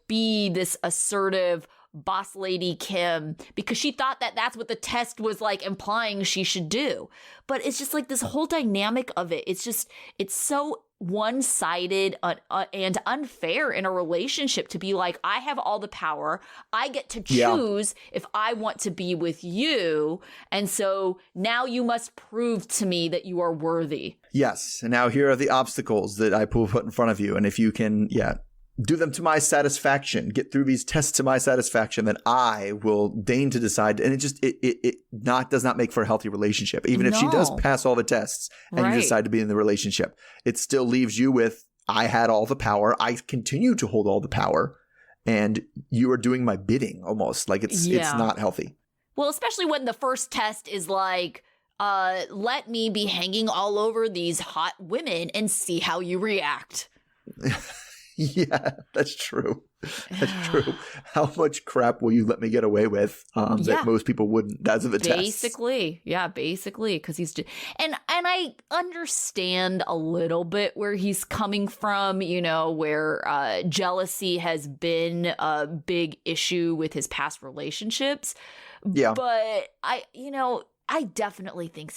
be this assertive boss lady Kim, because she thought that that's what the test was like implying she should do. But it's just like this whole dynamic of it. It's so one-sided and unfair in a relationship to be like, I have all the power. I get to choose if I want to be with you. And so now you must prove to me that you are worthy.
Yes. And now here are the obstacles that I put in front of you. And if you can, do them to my satisfaction, get through these tests to my satisfaction, then I will deign to decide. And it does not make for a healthy relationship. Even if she does pass all the tests and you decide to be in the relationship, it still leaves you with, I had all the power. I continue to hold all the power and you are doing my bidding almost. Like it's not healthy.
Well, especially when the first test is like, let me be hanging all over these hot women and see how you react.
Yeah, that's true. That's true. How much crap will you let me get away with that most people wouldn't as of a test?
Basically, because he's and I understand a little bit where he's coming from, where jealousy has been a big issue with his past relationships. Yeah, but I definitely think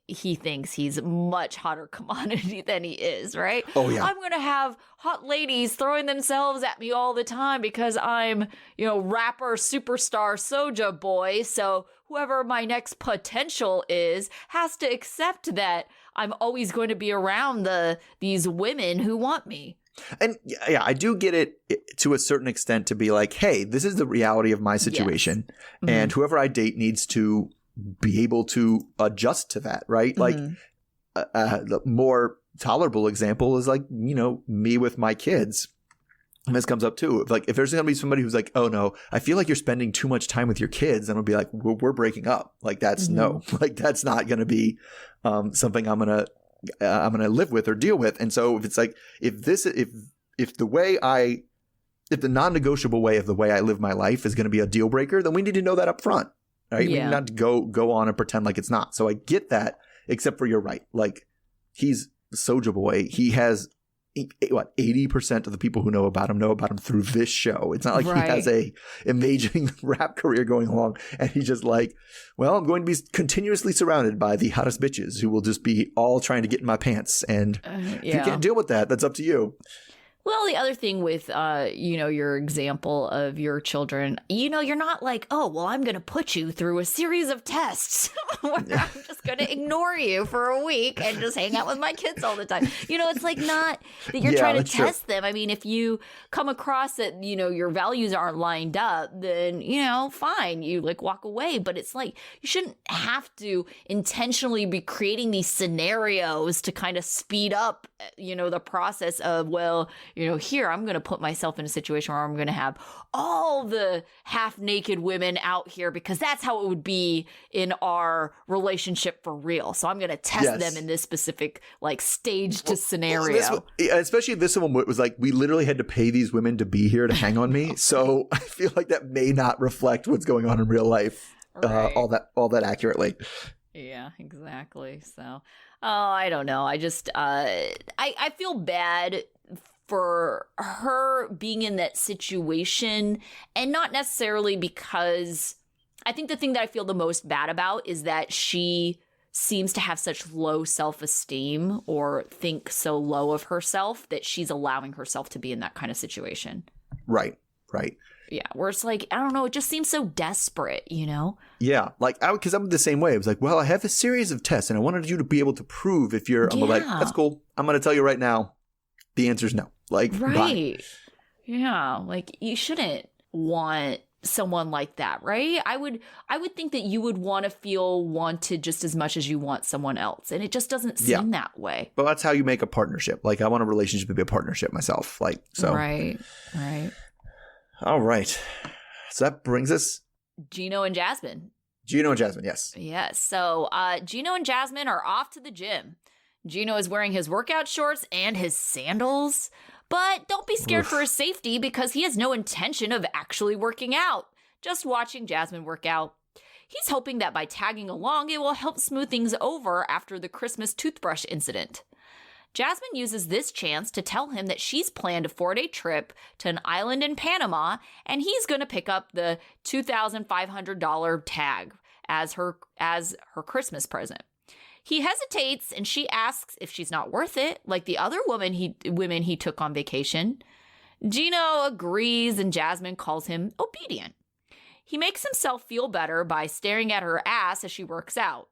he thinks he's much hotter commodity than he is, right?
Oh, yeah.
I'm going to have hot ladies throwing themselves at me all the time because I'm, rapper superstar Soulja Boy. So whoever my next potential is has to accept that I'm always going to be around these women who want me. And
I do get it to a certain extent to be like, hey, this is the reality of my situation. Yes. Mm-hmm. And whoever I date needs to be able to adjust to that, right? Like the more tolerable example is like, me with my kids. And this comes up too. Like if there's going to be somebody who's like, oh no, I feel like you're spending too much time with your kids. And I'll be like, we're breaking up. Like that's no, like that's not going to be something I'm going to live with or deal with. And so if it's like, if the non-negotiable way of the way I live my life is going to be a deal breaker, then we need to know that up front. Right? Yeah. We need not to go on and pretend like it's not. So I get that, except for you're right. Like he's Soulja Boy. He has 80% of the people who know about him through this show. It's not like he has a amazing rap career going along and he's just like, well, I'm going to be continuously surrounded by the hottest bitches who will just be all trying to get in my pants. And if you can't deal with that, that's up to you.
Well, the other thing with, your example of your children, you're not like, oh, well, I'm going to put you through a series of tests where I'm just going to ignore you for a week and just hang out with my kids all the time. It's like not that you're trying to test them. I mean, if you come across that, your values aren't lined up, then, fine, you like walk away. But it's like you shouldn't have to intentionally be creating these scenarios to kind of speed up, the process of, well, here I'm going to put myself in a situation where I'm going to have all the half-naked women out here because that's how it would be in our relationship for real. So I'm going to test them in this specific like staged scenario.
Especially if this one was like, we literally had to pay these women to be here to hang on me. So I feel like that may not reflect what's going on in real life all that accurately.
Yeah, exactly. So, I don't know. I just, I feel bad for her being in that situation, and not necessarily because I think the thing that I feel the most bad about is that she seems to have such low self-esteem or think so low of herself that she's allowing herself to be in that kind of situation.
Right.
Yeah, where it's like, I don't know, it just seems so desperate,
Yeah, like, because I'm the same way. It was like, well, I have a series of tests, and I wanted you to be able to prove if you're, I'm like, that's cool. I'm going to tell you right now, the answer is no. Like,
right.
Bye.
Yeah, like, you shouldn't want someone like that, right? I would think that you would want to feel wanted just as much as you want someone else, and it just doesn't seem that way.
But that's how you make a partnership. Like, I want a relationship to be a partnership myself. Like, so.
Right.
All right. So that brings us
Gino and Jasmine.
Yes.
Yes. So Gino and Jasmine are off to the gym. Gino is wearing his workout shorts and his sandals. But don't be scared for his safety because he has no intention of actually working out, just watching Jasmine work out. He's hoping that by tagging along, it will help smooth things over after the Christmas toothbrush incident. Jasmine uses this chance to tell him that she's planned a 4-day trip to an island in Panama, and he's going to pick up the $2,500 tag as her Christmas present. He hesitates, and she asks if she's not worth it, like the other women he took on vacation. Gino agrees, and Jasmine calls him obedient. He makes himself feel better by staring at her ass as she works out.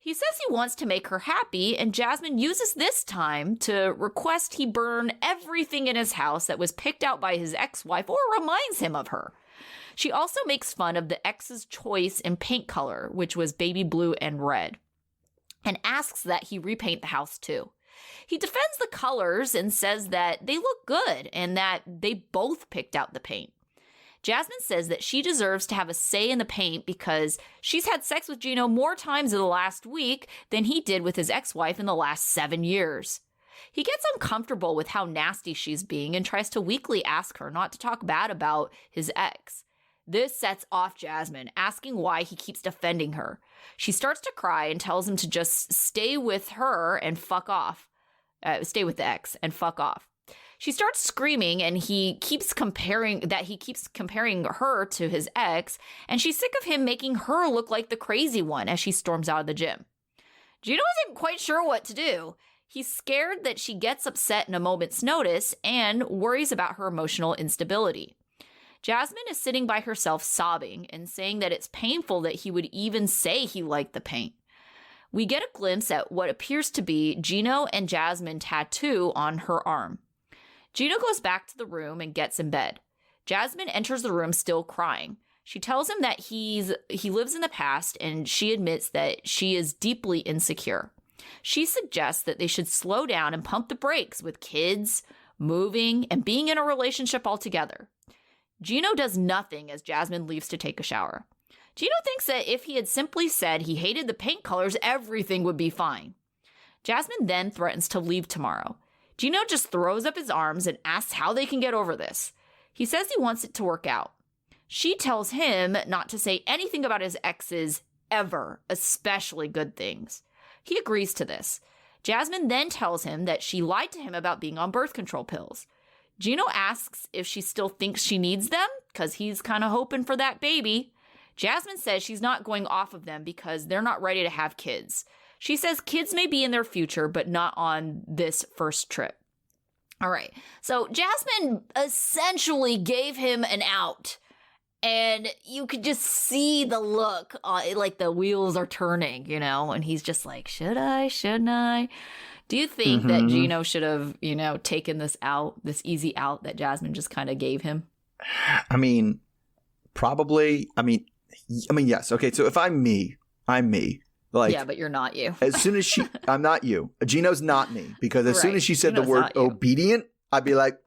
He says he wants to make her happy, and Jasmine uses this time to request he burn everything in his house that was picked out by his ex-wife or reminds him of her. She also makes fun of the ex's choice in paint color, which was baby blue and red, and asks that he repaint the house too. He defends the colors and says that they look good and that they both picked out the paint. Jasmine says that she deserves to have a say in the paint because she's had sex with Gino more times in the last week than he did with his ex-wife in the last 7 years. He gets uncomfortable with how nasty she's being and tries to weakly ask her not to talk bad about his ex. This sets off Jasmine, asking why he keeps defending her. She starts to cry and tells him to just stay with her and fuck off. Stay with the ex and fuck off. She starts screaming, and he keeps comparing her to his ex, and she's sick of him making her look like the crazy one as she storms out of the gym. Gino isn't quite sure what to do. He's scared that she gets upset in a moment's notice and worries about her emotional instability. Jasmine is sitting by herself sobbing and saying that it's painful that he would even say he liked the paint. We get a glimpse at what appears to be Gino and Jasmine tattoo on her arm. Gino goes back to the room and gets in bed. Jasmine enters the room still crying. She tells him that he lives in the past, and she admits that she is deeply insecure. She suggests that they should slow down and pump the brakes with kids, moving, and being in a relationship altogether. Gino does nothing as Jasmine leaves to take a shower. Gino thinks that if he had simply said he hated the paint colors, everything would be fine. Jasmine then threatens to leave tomorrow. Gino just throws up his arms and asks how they can get over this. He says he wants it to work out. She tells him not to say anything about his exes ever, especially good things. He agrees to this. Jasmine then tells him that she lied to him about being on birth control pills. Gino asks if she still thinks she needs them, because he's kind of hoping for that baby. Jasmine says she's not going off of them because they're not ready to have kids. She says kids may be in their future, but not on this first trip. All right. So Jasmine essentially gave him an out. And you could just see the look, like the wheels are turning, you know? And he's just like, should I? Shouldn't I? Do you think that Gino should have, you know, taken this out, this easy out that Jasmine just kind of gave him?
I mean, probably. I mean, yes. Okay, so if I'm me. Like,
yeah, but you're not you.
As soon as I'm not you. Gino's not me. Because as soon as she said
Gino's
the word obedient, I'd be like,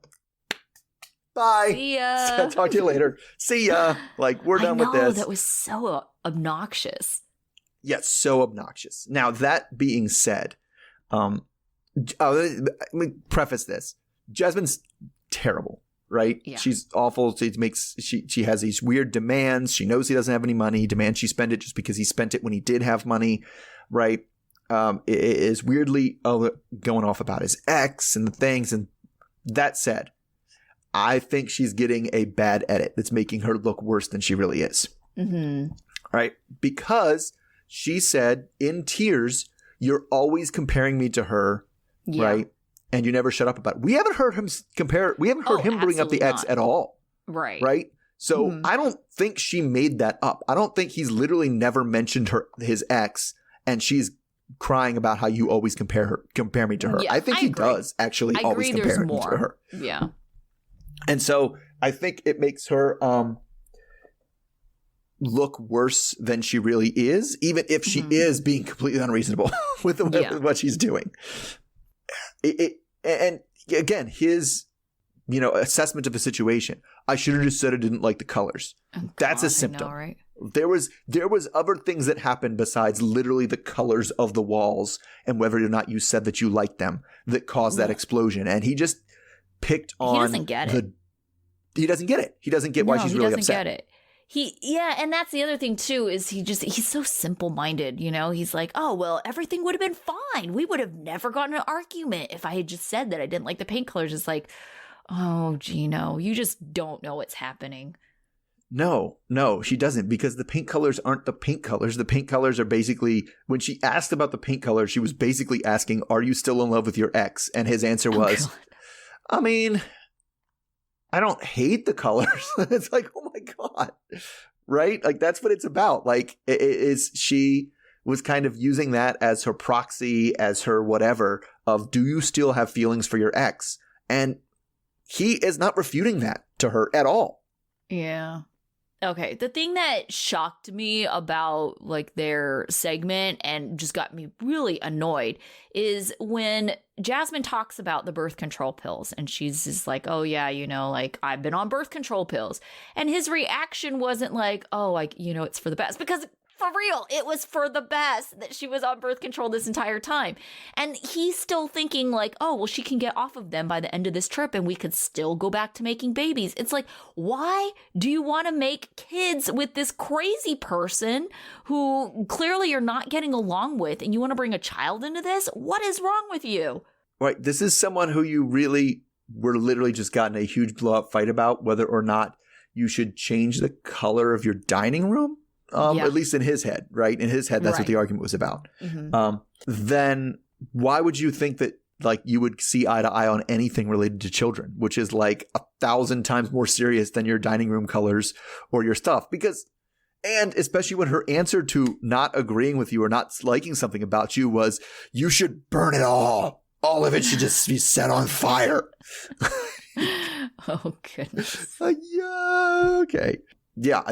bye.
See ya.
Talk to you later. See ya. Like, we're done with this.
That was so obnoxious.
Yes, so obnoxious. Now, that being said, let me preface this. Jasmine's terrible, right? Yeah. She's awful. She has these weird demands. She knows he doesn't have any money. He demands she spend it just because he spent it when he did have money, right? It is weirdly going off about his ex and the things. And that said, I think she's getting a bad edit that's making her look worse than she really is. Mm-hmm. Right? Because she said in tears, "You're always comparing me to her." Yeah. Right. And you never shut up about it. We haven't heard him compare. We haven't heard him bring up the ex at all. Right. Right. So I don't think she made that up. I don't think he's literally never mentioned his ex, and she's crying about how you always compare me to her. Yeah, I think he does actually always compare him to her.
Yeah.
And so I think it makes her look worse than she really is, even if she is being completely unreasonable with what she's doing. And again, his, assessment of the situation. I should have just said I didn't like the colors. Oh, that's a symptom. I know, right? There was other things that happened besides literally the colors of the walls and whether or not you said that you liked them that caused that explosion. And he just picked on. He doesn't get it. He doesn't get it. He doesn't get why she's really upset.
He doesn't get it. And that's the other thing too, is he's so simple-minded, He's like, oh, well, everything would have been fine. We would have never gotten an argument if I had just said that I didn't like the paint colors. It's like, oh, Gino, you just don't know what's happening.
No, she doesn't, because the paint colors aren't the paint colors. The paint colors are basically, when she asked about the paint colors, she was basically asking, are you still in love with your ex? And his answer was, I mean, I don't hate the colors. It's like, oh my God. Right? Like, that's what it's about. Like, she was kind of using that as her proxy, as her whatever of, do you still have feelings for your ex? And he is not refuting that to her at all.
Yeah. Okay. The thing that shocked me about their segment and just got me really annoyed is when Jasmine talks about the birth control pills and she's just like, oh yeah, I've been on birth control pills. And his reaction wasn't like, oh, it's for the best, because for real, it was for the best that she was on birth control this entire time. And he's still thinking like, oh, well, she can get off of them by the end of this trip and we could still go back to making babies. It's like, why do you want to make kids with this crazy person who clearly you're not getting along with, and you want to bring a child into this? What is wrong with you?
Right. This is someone who you really were literally just gotten a huge blow up fight about whether or not you should change the color of your dining room. At least in his head, right? In his head, that's what the argument was about. Mm-hmm. Then why would you think that you would see eye to eye on anything related to children, which is 1,000 times more serious than your dining room colors or your stuff? And especially when her answer to not agreeing with you or not liking something about you was, you should burn it all. All of it should just be set on fire.
Oh, goodness.
Yeah. Okay. Yeah.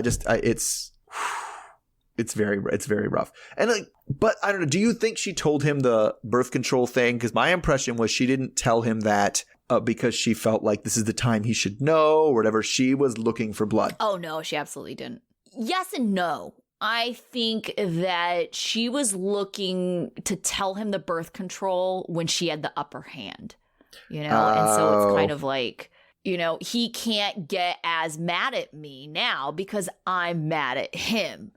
It's very rough. And but I don't know. Do you think she told him the birth control thing? Because my impression was she didn't tell him that because she felt like this is the time he should know or whatever. She was looking for blood.
Oh, no, she absolutely didn't. Yes and no. I think that she was looking to tell him the birth control when she had the upper hand, And so it's kind of like, he can't get as mad at me now because I'm mad at him.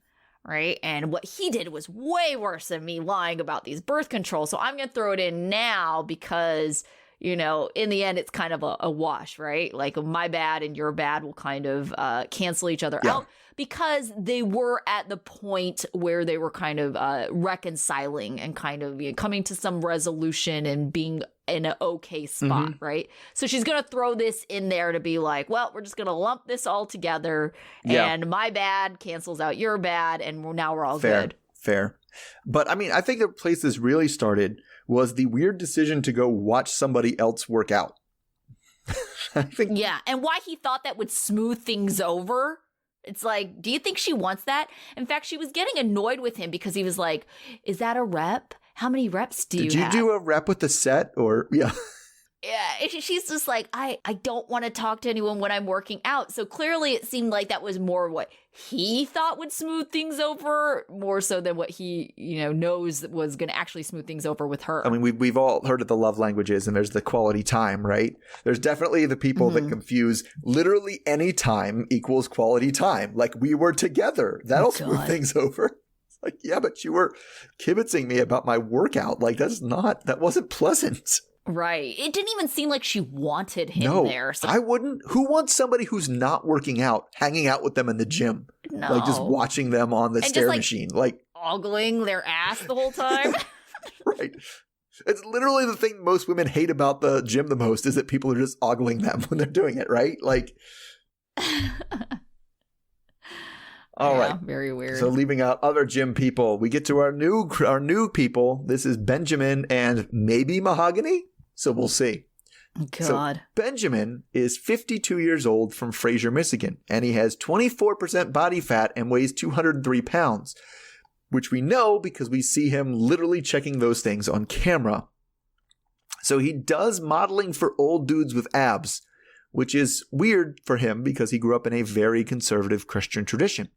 Right. And what he did was way worse than me lying about these birth control. So I'm going to throw it in now because, you know, in the end, it's kind of a wash, right? Like my bad and your bad will kind of cancel each other out because they were at the point where they were kind of reconciling and kind of coming to some resolution and being in an okay spot, right? So she's going to throw this in there to be like, well, we're just going to lump this all together and my bad cancels out your bad and now we're all good.
Fair. But I mean, I think the place this really started was the weird decision to go watch somebody else work out. I think.
Yeah. And why he thought that would smooth things over. It's like, do you think she wants that? In fact, she was getting annoyed with him because he was like, is that a rep? How many reps do you have?
Did you do a rep with the set or yeah?
Yeah, she's just like, I don't want to talk to anyone when I'm working out. So clearly it seemed like that was more what he thought would smooth things over, more so than what he, knows was going to actually smooth things over with her.
I mean, we've all heard of the love languages and there's the quality time, right? There's definitely the people that confuse literally any time equals quality time. Like we were together. That'll smooth things over. It's like, yeah, but you were kibitzing me about my workout. Like that wasn't pleasant.
Right. It didn't even seem like she wanted him there. So.
I wouldn't. Who wants somebody who's not working out, hanging out with them in the gym?
No.
Like just watching them on the stair machine. Like
ogling their ass the whole time.
Right. It's literally the thing most women hate about the gym the most is that people are just ogling them when they're doing it, right? Like all right.
Very weird.
So leaving out other gym people, we get to our new people. This is Benjamin and maybe Mahogany. So we'll see.
God.
So Benjamin is 52 years old from Fraser, Michigan, and he has 24% body fat and weighs 203 pounds, which we know because we see him literally checking those things on camera. So he does modeling for old dudes with abs, which is weird for him because he grew up in a very conservative Christian tradition.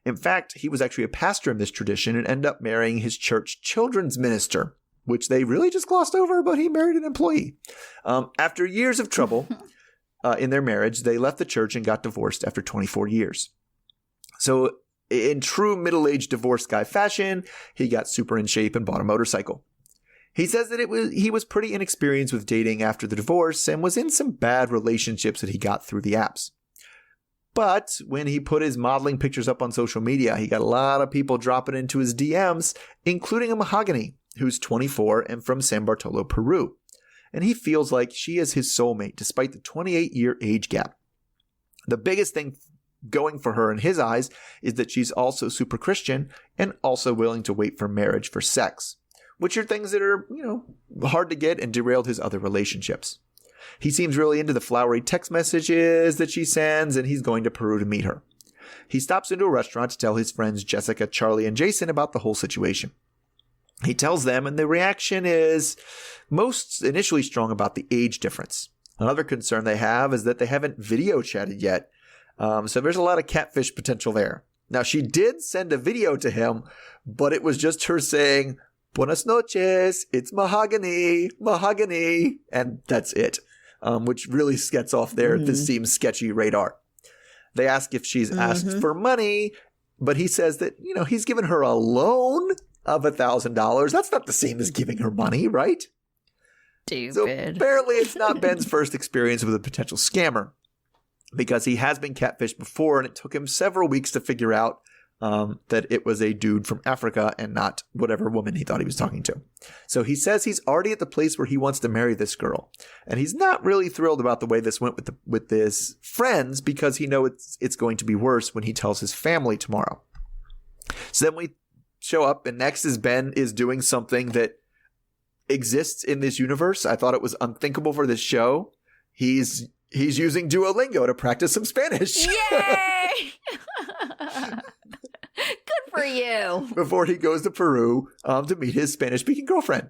In fact, he was actually a pastor in this tradition and ended up marrying his church children's minister, which they really just glossed over, but he married an employee. After years of trouble in their marriage, they left the church and got divorced after 24 years. So in true middle-aged divorce guy fashion, he got super in shape and bought a motorcycle. He says that he was pretty inexperienced with dating after the divorce and was in some bad relationships that he got through the apps. But when he put his modeling pictures up on social media, he got a lot of people dropping into his DMs, including a Mahogany, who's 24 and from San Bartolo, Peru. And he feels like she is his soulmate despite the 28-year age gap. The biggest thing going for her in his eyes is that she's also super Christian and also willing to wait for marriage for sex, which are things that are, hard to get and derailed his other relationships. He seems really into the flowery text messages that she sends, and he's going to Peru to meet her. He stops into a restaurant to tell his friends Jessica, Charlie, and Jason about the whole situation. He tells them, and the reaction is most initially strong about the age difference. Another concern they have is that they haven't video chatted yet, so there's a lot of catfish potential there. Now, she did send a video to him, but it was just her saying, "Buenas noches, it's Mahogany, Mahogany," and that's it, which really gets off their this seems sketchy radar. They ask if she's asked for money, but he says that, he's given her a loan of $1,000. That's not the same as giving her money, right?
Stupid.
So apparently it's not Ben's first experience with a potential scammer because he has been catfished before, and it took him several weeks to figure out that it was a dude from Africa and not whatever woman he thought he was talking to. So he says he's already at the place where he wants to marry this girl. And he's not really thrilled about the way this went with his friends because he knows it's going to be worse when he tells his family tomorrow. So then we show up, and next is Ben is doing something that exists in this universe. I thought it was unthinkable for this show. He's using Duolingo to practice some Spanish.
Yay! Good for you.
Before he goes to Peru to meet his Spanish-speaking girlfriend.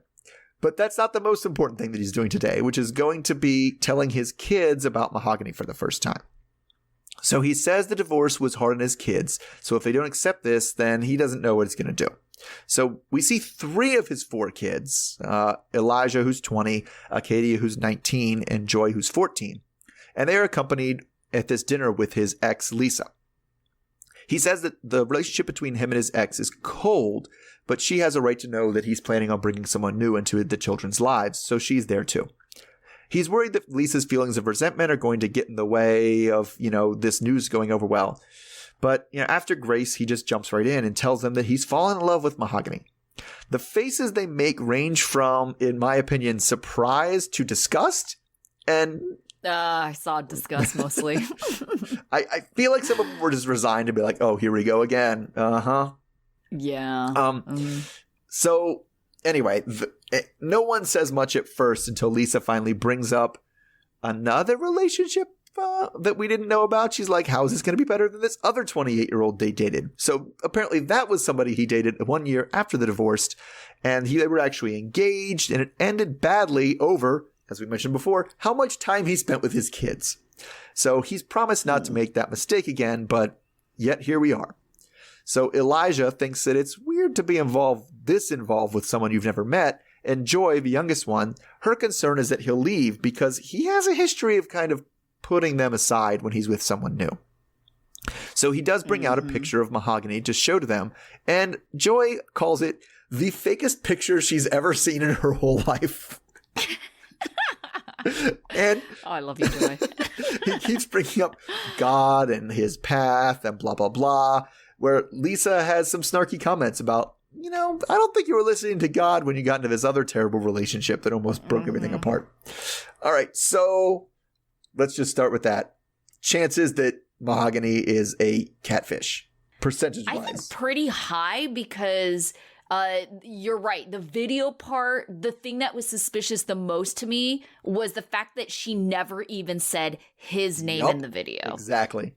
But that's not the most important thing that he's doing today, which is going to be telling his kids about Mahogany for the first time. So he says the divorce was hard on his kids, so if they don't accept this, then he doesn't know what he's going to do. So we see 3 of his 4 kids, Elijah, who's 20, Acadia, who's 19, and Joy, who's 14. And they are accompanied at this dinner with his ex, Lisa. He says that the relationship between him and his ex is cold, but she has a right to know that he's planning on bringing someone new into the children's lives, so she's there too. He's worried that Lisa's feelings of resentment are going to get in the way of, this news going over well. But, after Grace, he just jumps right in and tells them that he's fallen in love with Mahogany. The faces they make range from, in my opinion, surprise to disgust. And
I saw disgust mostly.
I feel like some of them were just resigned to be like, oh, here we go again. Uh-huh.
Yeah.
So anyway, no one says much at first until Lisa finally brings up another relationship that we didn't know about. She's like, how is this going to be better than this other 28-year-old they dated? So apparently that was somebody he dated 1 year after the divorce, and they were actually engaged, and it ended badly over, as we mentioned before, how much time he spent with his kids. So he's promised not to make that mistake again, but yet here we are. So Elijah thinks that it's weird to be involved with someone you've never met, and Joy, the youngest one, her concern is that he'll leave because he has a history of kind of putting them aside when he's with someone new. So he does bring out a picture of Mahogany to show to them, and Joy calls it the fakest picture she's ever seen in her whole life. And
I love you, Joy.
He keeps bringing up God and his path and blah, blah, blah, where Lisa has some snarky comments about, I don't think you were listening to God when you got into this other terrible relationship that almost broke everything apart. All right, so let's just start with that. Chances that Mahogany is a catfish, percentage-wise.
I think pretty high because you're right. The video part, the thing that was suspicious the most to me was the fact that she never even said his name in the video.
Exactly.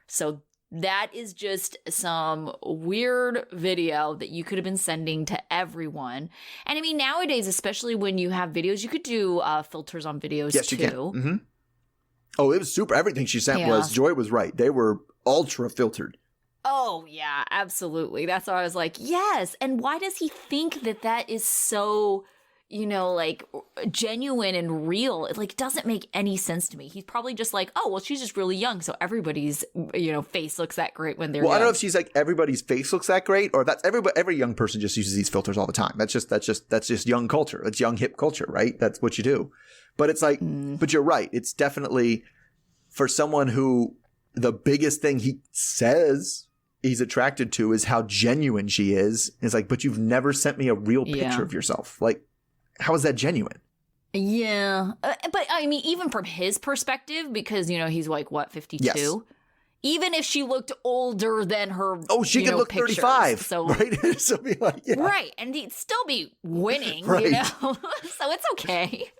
So that is just some weird video that you could have been sending to everyone. And I mean, nowadays, especially when you have videos, you could do filters on videos
yes,
too.
You can. Mm-hmm. Oh, it was super. Everything she sent was, Joy was right. They were ultra filtered.
Oh, yeah, absolutely. That's why I was like, yes. And why does he think that that is so, genuine and real? It doesn't make any sense to me. He's probably just like, oh, well, she's just really young, so everybody's, face looks that great when they're young.
I don't know if she's like everybody's face looks that great, or that's every young person just uses these filters all the time. That's just young culture. It's young hip culture, right? That's what you do. But it's like, but you're right. It's definitely for someone who the biggest thing he says he's attracted to is how genuine she is. It's like, but you've never sent me a real picture of yourself. Like, how is that genuine?
Yeah. But I mean, even from his perspective, because, he's like, what, 52? Yes. Even if she looked older than her,
she could look
pictures,
35,
so,
right? So be like, yeah.
Right, and he'd still be winning,
right.
So it's okay.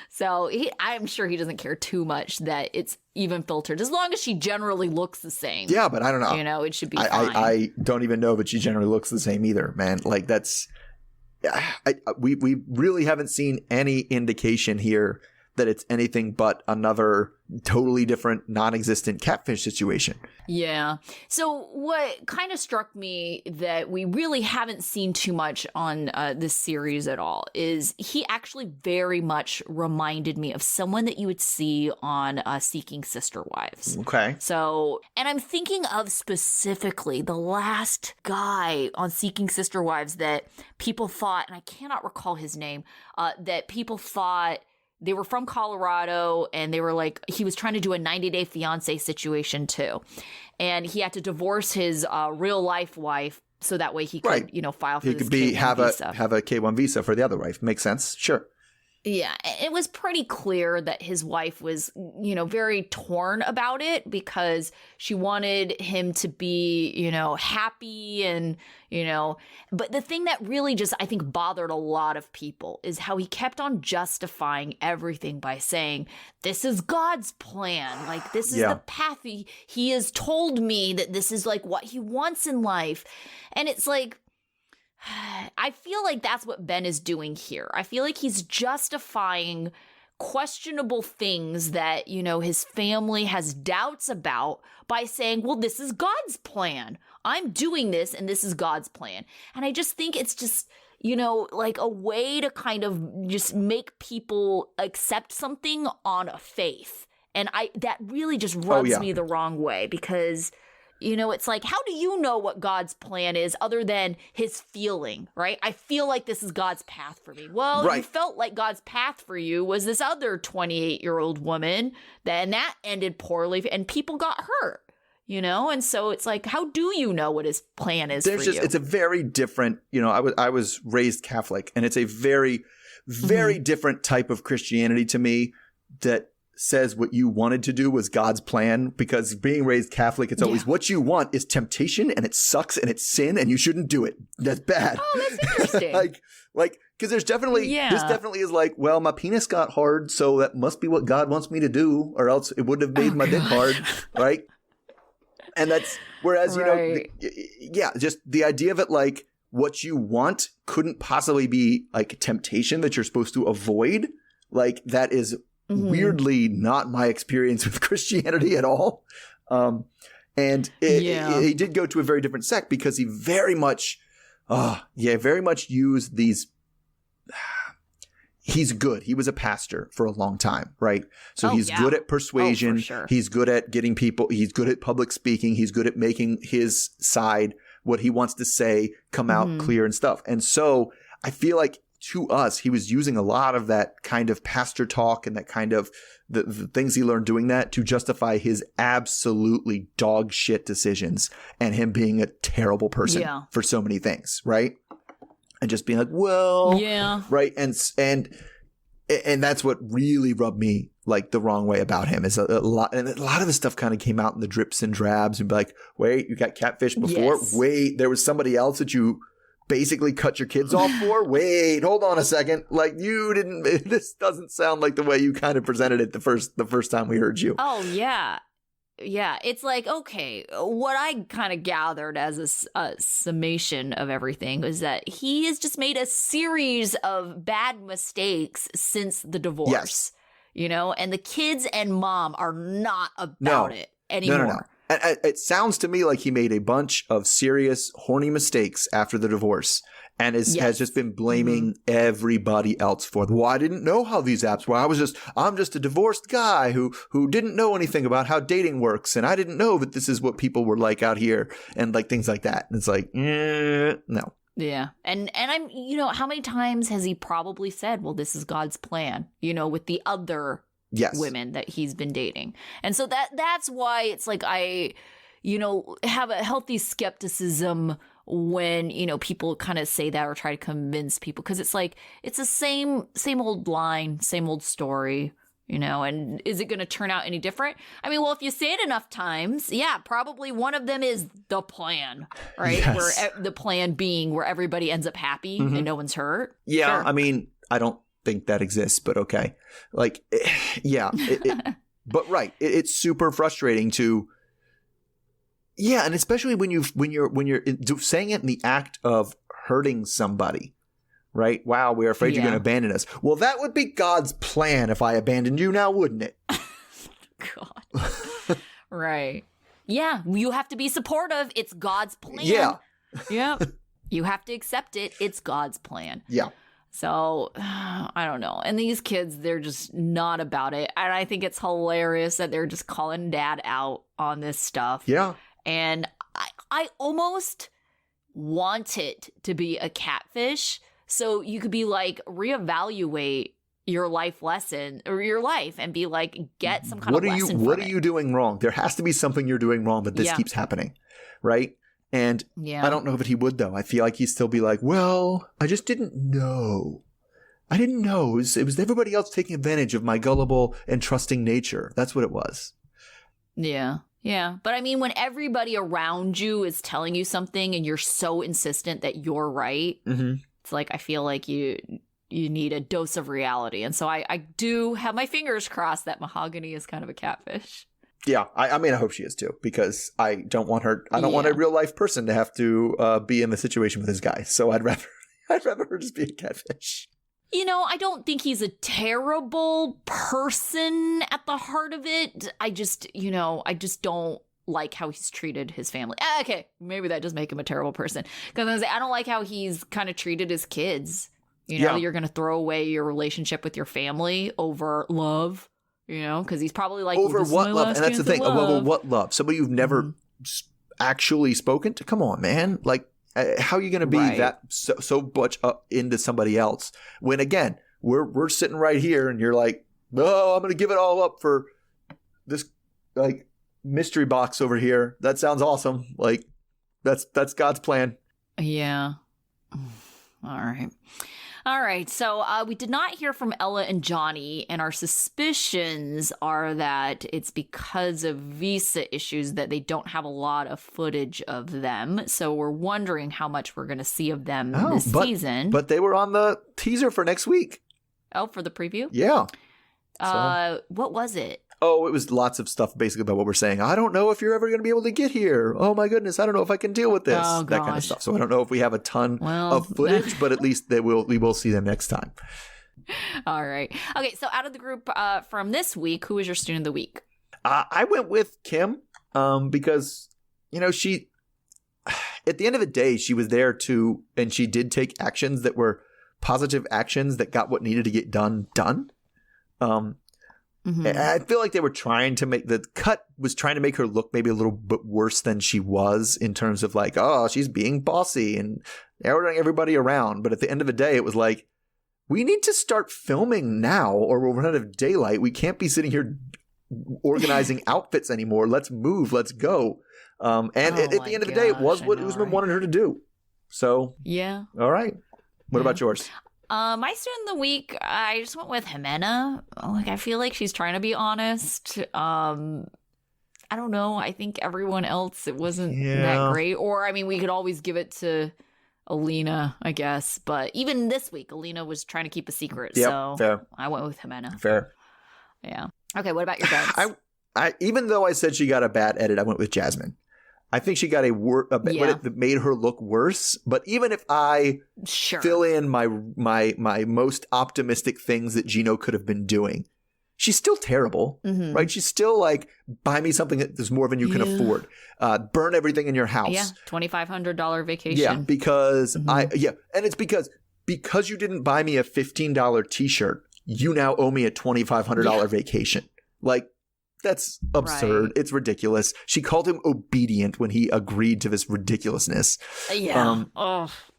So I'm sure he doesn't care too much that it's even filtered, as long as she generally looks the same.
Yeah, but I don't know.
It should be fine.
I don't even know that she generally looks the same either, man. Like that's, we really haven't seen any indication here that it's anything but another totally different, non-existent catfish situation.
Yeah. So what kind of struck me that we really haven't seen too much on this series at all is he actually very much reminded me of someone that you would see on Seeking Sister Wives.
Okay.
So, and I'm thinking of specifically the last guy on Seeking Sister Wives that people thought, and I cannot recall his name, that people thought they were from Colorado, and they were like, he was trying to do a 90-day fiancé situation too. And he had to divorce his real life wife so that way he could, file for this K-1 visa.
Have a K-1 visa for the other wife. Makes sense. Sure.
Yeah, it was pretty clear that his wife was, very torn about it because she wanted him to be, happy and, but the thing that really just, I think, bothered a lot of people is how he kept on justifying everything by saying, this is God's plan. Like, this is the path. He has told me that this is like what he wants in life. And it's like, I feel like that's what Ben is doing here. I feel like he's justifying questionable things that, his family has doubts about by saying, well, this is God's plan. I'm doing this and this is God's plan. And I just think it's just, like a way to kind of just make people accept something on a faith. And that really just rubs me the wrong way because it's like, how do you know what God's plan is other than his feeling, right? I feel like this is God's path for me. Well,
Right.
you felt like God's path for you was this other 28-year-old woman, then that ended poorly and people got hurt, And so it's like, how do you know what his plan is for you?
It's a very different, I was raised Catholic, and it's a very, very different type of Christianity to me that says what you wanted to do was God's plan, because being raised Catholic, it's always what you want is temptation, and it sucks, and it's sin, and you shouldn't do it. That's bad.
Oh, that's interesting.
like, because this definitely is like, well, my penis got hard, so that must be what God wants me to do, or else it wouldn't have made my dick hard, right? And that's, whereas, just the idea of it, like, what you want couldn't possibly be like temptation that you're supposed to avoid. Like, that is weirdly not my experience with Christianity at all. And he did go to a very different sect because he very much used these. He's good. He was a pastor for a long time, right? So he's good at persuasion.
For sure.
He's good at getting people. He's good at public speaking. He's good at making his side, what he wants to say, come out clear and stuff. And so I feel like to us, he was using a lot of that kind of pastor talk and that kind of the things he learned doing that to justify his absolutely dog shit decisions and him being a terrible person for so many things, right? And just being like, well, right. And that's what really rubbed me like the wrong way about him is a lot of his stuff kind of came out in the drips and drabs and be like, wait, you got catfished before?
Yes.
Wait, there was somebody else that you basically cut your kids off for? Wait, hold on a second. Like, you didn't, this doesn't sound like the way you kind of presented it the first time we heard you.
Oh, yeah. Yeah, it's like, okay, what I kind of gathered as a summation of everything is that he has just made a series of bad mistakes since the divorce, and the kids and mom are not about it anymore.
No. It sounds to me like he made a bunch of serious, horny mistakes after the divorce and has just been blaming everybody else for them. Well, I didn't know how these apps were. I'm just a divorced guy who didn't know anything about how dating works. And I didn't know that this is what people were like out here and like things like that. And it's like, no.
Yeah. And I'm, how many times has he probably said, well, this is God's plan, with the other women that he's been dating. And so that's why it's like I, have a healthy skepticism when, people kind of say that or try to convince people, because it's like it's the same old line, same old story, and is it going to turn out any different? I mean, well, if you say it enough times, probably one of them is the plan, right?
Yes.
Where the plan being where everybody ends up happy and no one's hurt.
Yeah.
Sure.
I mean, I don't think that exists, but okay. Like, but right. It's super frustrating to, and especially when you're saying it in the act of hurting somebody, right? Wow, we're afraid you're going to abandon us. Well, that would be God's plan if I abandoned you now, wouldn't it?
God. Right. Yeah, you have to be supportive. It's God's plan.
Yeah.
Yep. You have to accept it. It's God's plan.
Yeah.
So, I don't know. And these kids, they're just not about it. And I think it's hilarious that they're just calling dad out on this stuff.
Yeah.
And I almost want it to be a catfish so you could be like, reevaluate your life lesson or your life and be like, get some kind of lesson from it.
What are you doing wrong? There has to be something you're doing wrong, but this keeps happening, right? And I don't know that he would, though. I feel like he'd still be like, well, I just didn't know. I didn't know. It was everybody else taking advantage of my gullible and trusting nature. That's what it was.
Yeah. Yeah. But I mean, when everybody around you is telling you something and you're so insistent that you're right, it's like, I feel like you need a dose of reality. And so I do have my fingers crossed that Mahogany is kind of a catfish.
Yeah, I mean, I hope she is too, because I don't want her. I don't want a real life person to have to be in the situation with this guy. So I'd rather her just be a catfish.
I don't think he's a terrible person at the heart of it. I just don't like how he's treated his family. Okay, maybe that does make him a terrible person, because I don't like how he's kind of treated his kids. You're going to throw away your relationship with your family over love. Because he's probably like,
over what love? And that's the thing. Over what love? Somebody you've never actually spoken to. Come on, man. Like, how are you going to be that so much up into somebody else when, again, we're sitting right here and you're like, oh, I'm going to give it all up for this like mystery box over here. That sounds awesome. Like, that's God's plan.
Yeah. All right. So we did not hear from Ella and Johnny, and our suspicions are that it's because of visa issues that they don't have a lot of footage of them. So we're wondering how much we're going to see of them this season.
But they were on the teaser for next week.
Oh, for the preview?
Yeah.
What was it?
Oh, it was lots of stuff basically about what we're saying. I don't know if you're ever going to be able to get here. Oh my goodness, I don't know if I can deal with this.
Oh,
that kind of stuff. So I don't know if we have a ton of footage, but at least we will see them next time.
All right. Okay, so out of the group from this week, who was your student of the week?
I went with Kim because, she, at the end of the day, she was there and she did take actions that were positive actions that got what needed to get done. I feel like they were trying to make her look maybe a little bit worse than she was in terms of like, oh, she's being bossy and ordering everybody around. But at the end of the day, it was like, we need to start filming now or we'll run out of daylight. We can't be sitting here organizing outfits anymore. Let's move. Let's go. At the end of the day, it was what Usman wanted her to do. So,
yeah.
All right. What about yours?
My student of the week, I just went with Ximena. Like, I feel like she's trying to be honest. I don't know. I think everyone else, it wasn't that great. Or, I mean, we could always give it to Alina, I guess. But even this week, Alina was trying to keep a secret.
Yep,
so
fair.
I went with Ximena.
Fair.
Yeah. Okay, what about your duds?
I even though I said she got a bad edit, I went with Jasmine. I think she got it made her look worse. But even if I fill in my most optimistic things that Gino could have been doing, she's still terrible, right? She's still like, buy me something that's more than you can afford. Burn everything in your house.
Yeah, $2,500 vacation.
Yeah, because and it's because you didn't buy me a $15 T-shirt, you now owe me a $2,500 vacation. Like, that's absurd. Right. It's ridiculous. She called him obedient when he agreed to this ridiculousess.
Yeah.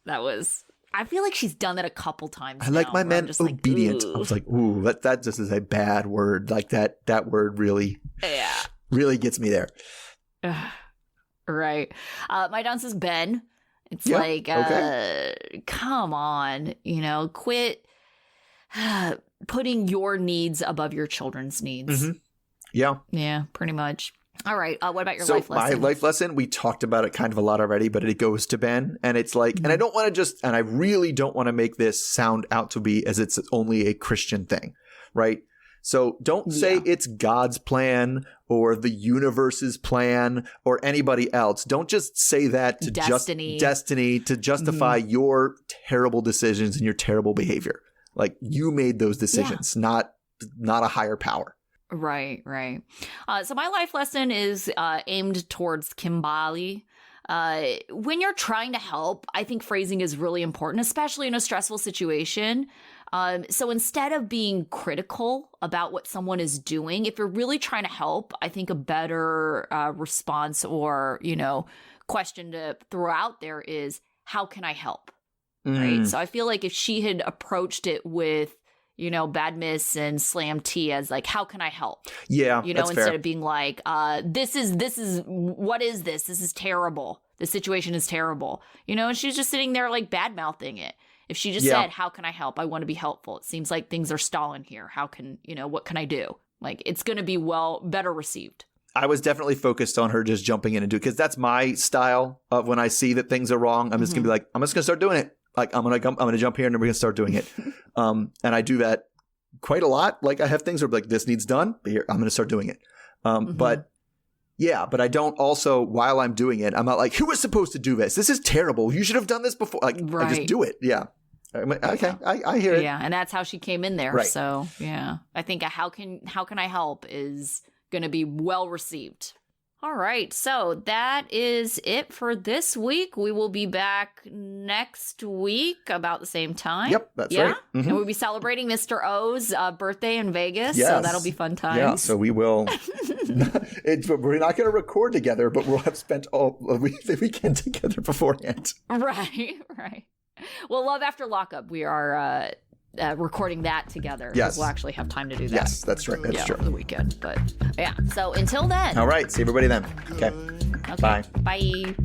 That was... I feel like she's done that a couple times
I like my man obedient.
Like,
I was like, ooh, that just is a bad word. Like that word really gets me there.
Right. My dance is Ben. It's come on, quit putting your needs above your children's needs.
Mm-hmm. Yeah.
Yeah, pretty much. All right. What about your life lesson?
My life lesson, we talked about it kind of a lot already, but it goes to Ben. And it's like, and I really don't want to make this sound out to be as it's only a Christian thing, right? So don't say it's God's plan or the universe's plan or anybody else. Don't just say that to destiny to justify your terrible decisions and your terrible behavior. Like, you made those decisions, not a higher power.
Right. So my life lesson is aimed towards Kimbali. When you're trying to help, I think phrasing is really important, especially in a stressful situation. So instead of being critical about what someone is doing, if you're really trying to help, I think a better response or, question to throw out there is, how can I help? Right. So I feel like if she had approached it with, bad miss and slam tea as like, how can I help?
Yeah.
Instead
fair.
of being like, this is, what is this? This is terrible. The situation is terrible. And she's just sitting there like bad mouthing it. If she just said, how can I help? I want to be helpful. It seems like things are stalling here. How can, what can I do? Like, it's going to be better received.
I was definitely focused on her just jumping in and because that's my style of when I see that things are wrong. I'm just going to be like, I'm just going to start doing it. Like, I'm going to jump here and then we're going to start doing it. And I do that quite a lot. Like, I have things where like, this needs done. Here, I'm going to start doing it. But I don't also, while I'm doing it, I'm not like, who was supposed to do this? This is terrible. You should have done this before. Like, I just do it. Yeah. Okay. I hear it.
Yeah. And that's how she came in there.
Right.
So, yeah. I think how can I help is going to be well received. All right, so that is it for this week. We will be back next week about the same time.
Yep, that's right.
And we'll be celebrating Mr. O's birthday in Vegas,
Yes.
so that'll be fun times.
Yeah, so we will. We're not going to record together, but we'll have spent the weekend together beforehand.
Right. Well, Love After Lockup, we are recording that together.
Yes.
We'll actually have time to do that.
Yes, that's right. That's true.
Over the weekend. But yeah, so until then.
All right, see everybody then. Okay.
Okay.
Bye.
Bye.